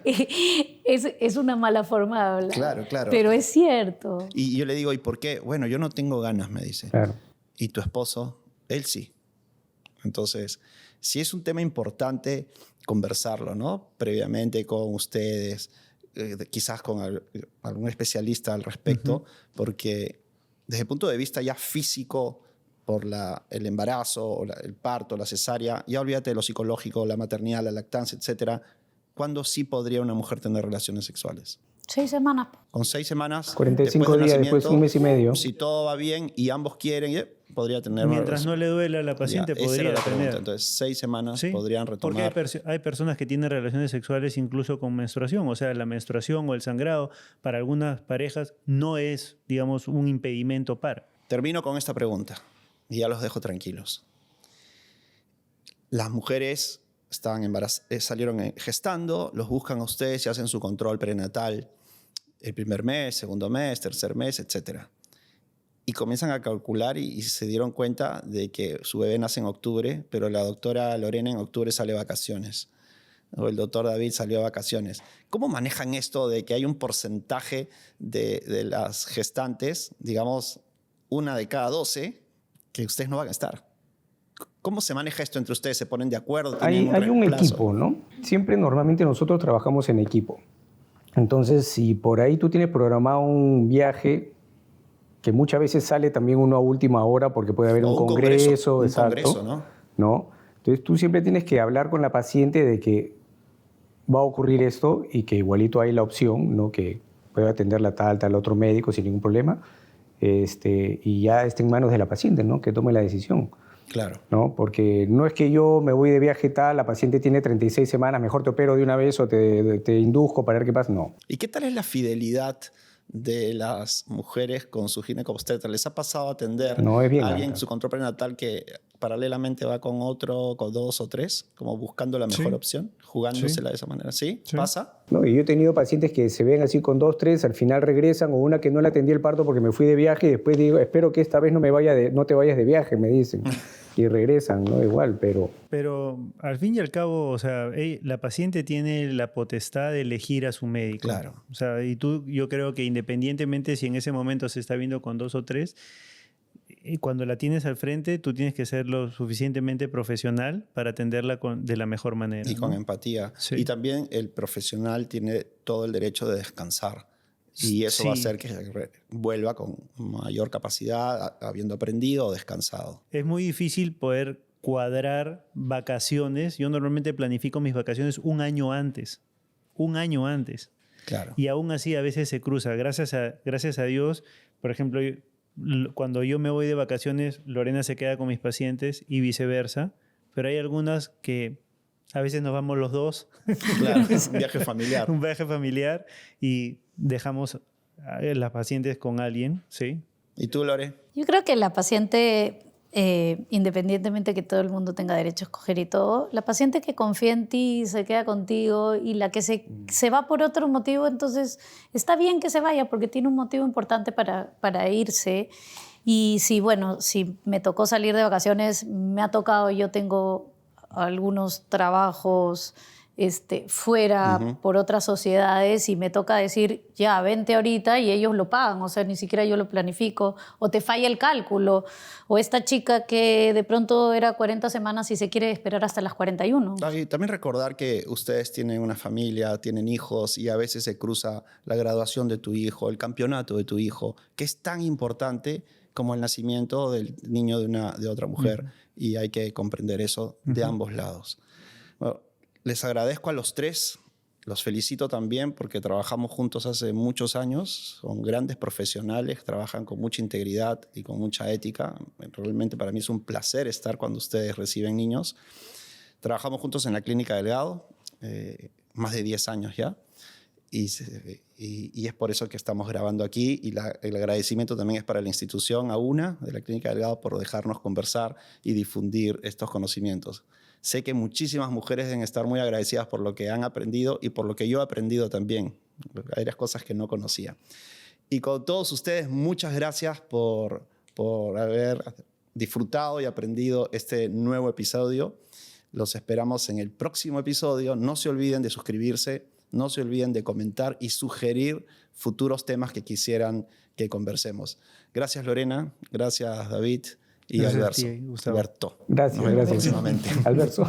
Es una mala forma de hablar. Claro, claro. Pero es cierto. Y yo le digo, ¿y por qué? Bueno, yo no tengo ganas, me dice. Claro. ¿Y tu esposo? Él sí. Entonces, sí es un tema importante conversarlo, ¿no? Previamente con ustedes, quizás con algún especialista al respecto, porque desde el punto de vista ya físico, por el embarazo, o el parto, la cesárea, ya olvídate de lo psicológico, la maternidad, la lactancia, etcétera. ¿Cuándo sí podría una mujer tener relaciones sexuales? 6 semanas. Con 6 semanas. 45 días después, un mes y medio. Si todo va bien y ambos quieren, podría tener una Mientras relación. no le duela a la paciente, Esa podría era la pregunta. tener. Entonces, 6 semanas ¿Sí? podrían retomar. Porque hay personas que tienen relaciones sexuales incluso con menstruación. O sea, la menstruación o el sangrado para algunas parejas no es, digamos, un impedimento para. Termino con esta pregunta y ya los dejo tranquilos. Las mujeres salieron gestando, los buscan a ustedes y hacen su control prenatal el primer mes, segundo mes, tercer mes, etc. Y comienzan a calcular y se dieron cuenta de que su bebé nace en octubre, pero la doctora Lorena en octubre sale de vacaciones. O el doctor David salió de vacaciones. ¿Cómo manejan esto de que hay un porcentaje de las gestantes, digamos, 1 de cada 12, que ustedes no van a estar? ¿Cómo se maneja esto entre ustedes? ¿Se ponen de acuerdo? Hay un equipo, ¿no? Siempre normalmente nosotros trabajamos en equipo. Entonces, si por ahí tú tienes programado un viaje, que muchas veces sale también uno a última hora porque puede haber un congreso, exacto, ¿no? Entonces tú siempre tienes que hablar con la paciente de que va a ocurrir esto y que igualito hay la opción, ¿no? Que puede atenderla tal otro médico sin ningún problema, y ya está en manos de la paciente, ¿no? Que tome la decisión. Claro. ¿No? Porque no es que yo me voy de viaje tal, la paciente tiene 36 semanas, mejor te opero de una vez o te induzco para ver qué pasa. No. ¿Y qué tal es la fidelidad de las mujeres con su ginecobstetra? ¿Les ha pasado a atender a alguien en su control prenatal que paralelamente va con otro, con 2 o 3, como buscando la mejor opción, jugándosela de esa manera? ¿Sí? ¿Pasa? No, y yo he tenido pacientes que se ven así con 2, 3, al final regresan, o una que no le atendí el parto porque me fui de viaje y después digo, espero que esta vez no te vayas de viaje, me dicen. Y regresan, ¿no? Igual, pero... Pero al fin y al cabo, o sea, la paciente tiene la potestad de elegir a su médico. Claro. O sea, yo creo que independientemente si en ese momento se está viendo con 2 o 3, cuando la tienes al frente, tú tienes que ser lo suficientemente profesional para atenderla de la mejor manera. Y con empatía. Sí. Y también el profesional tiene todo el derecho de descansar. Y eso va a Sí. hacer que vuelva con mayor capacidad, habiendo aprendido o descansado. Es muy difícil poder cuadrar vacaciones. Yo normalmente planifico mis vacaciones un año antes. Un año antes. Claro. Y aún así a veces se cruza. Gracias a Dios, por ejemplo, cuando yo me voy de vacaciones, Lorena se queda con mis pacientes y viceversa. Pero hay algunas que a veces nos vamos los dos. Claro, un viaje familiar. Un viaje familiar y dejamos a las pacientes con alguien, ¿sí? ¿Y tú, Lore? Yo creo que la paciente, independientemente que todo el mundo tenga derecho a escoger y todo, la paciente que confía en ti, se queda contigo y la que se va por otro motivo, entonces está bien que se vaya porque tiene un motivo importante para irse. Y si, bueno, si me tocó salir de vacaciones, me ha tocado, yo tengo algunos trabajos fuera por otras sociedades y me toca decir, ya, vente ahorita y ellos lo pagan, o sea, ni siquiera yo lo planifico, o te falla el cálculo, o esta chica que de pronto era 40 semanas y se quiere esperar hasta las 41. Y también recordar que ustedes tienen una familia, tienen hijos y a veces se cruza la graduación de tu hijo, el campeonato de tu hijo, que es tan importante como el nacimiento del niño de otra mujer. Y hay que comprender eso de ambos lados. Bueno, les agradezco a los tres, los felicito también porque trabajamos juntos hace muchos años, son grandes profesionales, trabajan con mucha integridad y con mucha ética. Realmente para mí es un placer estar cuando ustedes reciben niños. Trabajamos juntos en la Clínica Delgado, más de 10 años ya, y es por eso que estamos grabando aquí, y el agradecimiento también es para la institución AUNA de la Clínica Delgado por dejarnos conversar y difundir estos conocimientos. Sé que muchísimas mujeres deben estar muy agradecidas por lo que han aprendido y por lo que yo he aprendido también. Hay varias cosas que no conocía. Y con todos ustedes, muchas gracias por haber disfrutado y aprendido este nuevo episodio. Los esperamos en el próximo episodio. No se olviden de suscribirse, no se olviden de comentar y sugerir futuros temas que quisieran que conversemos. Gracias, Lorena. Gracias, David. Y Gracias Alberto. a ti, Gustavo. Alberto. Gracias, Nos vemos gracias. próximamente. Alberto.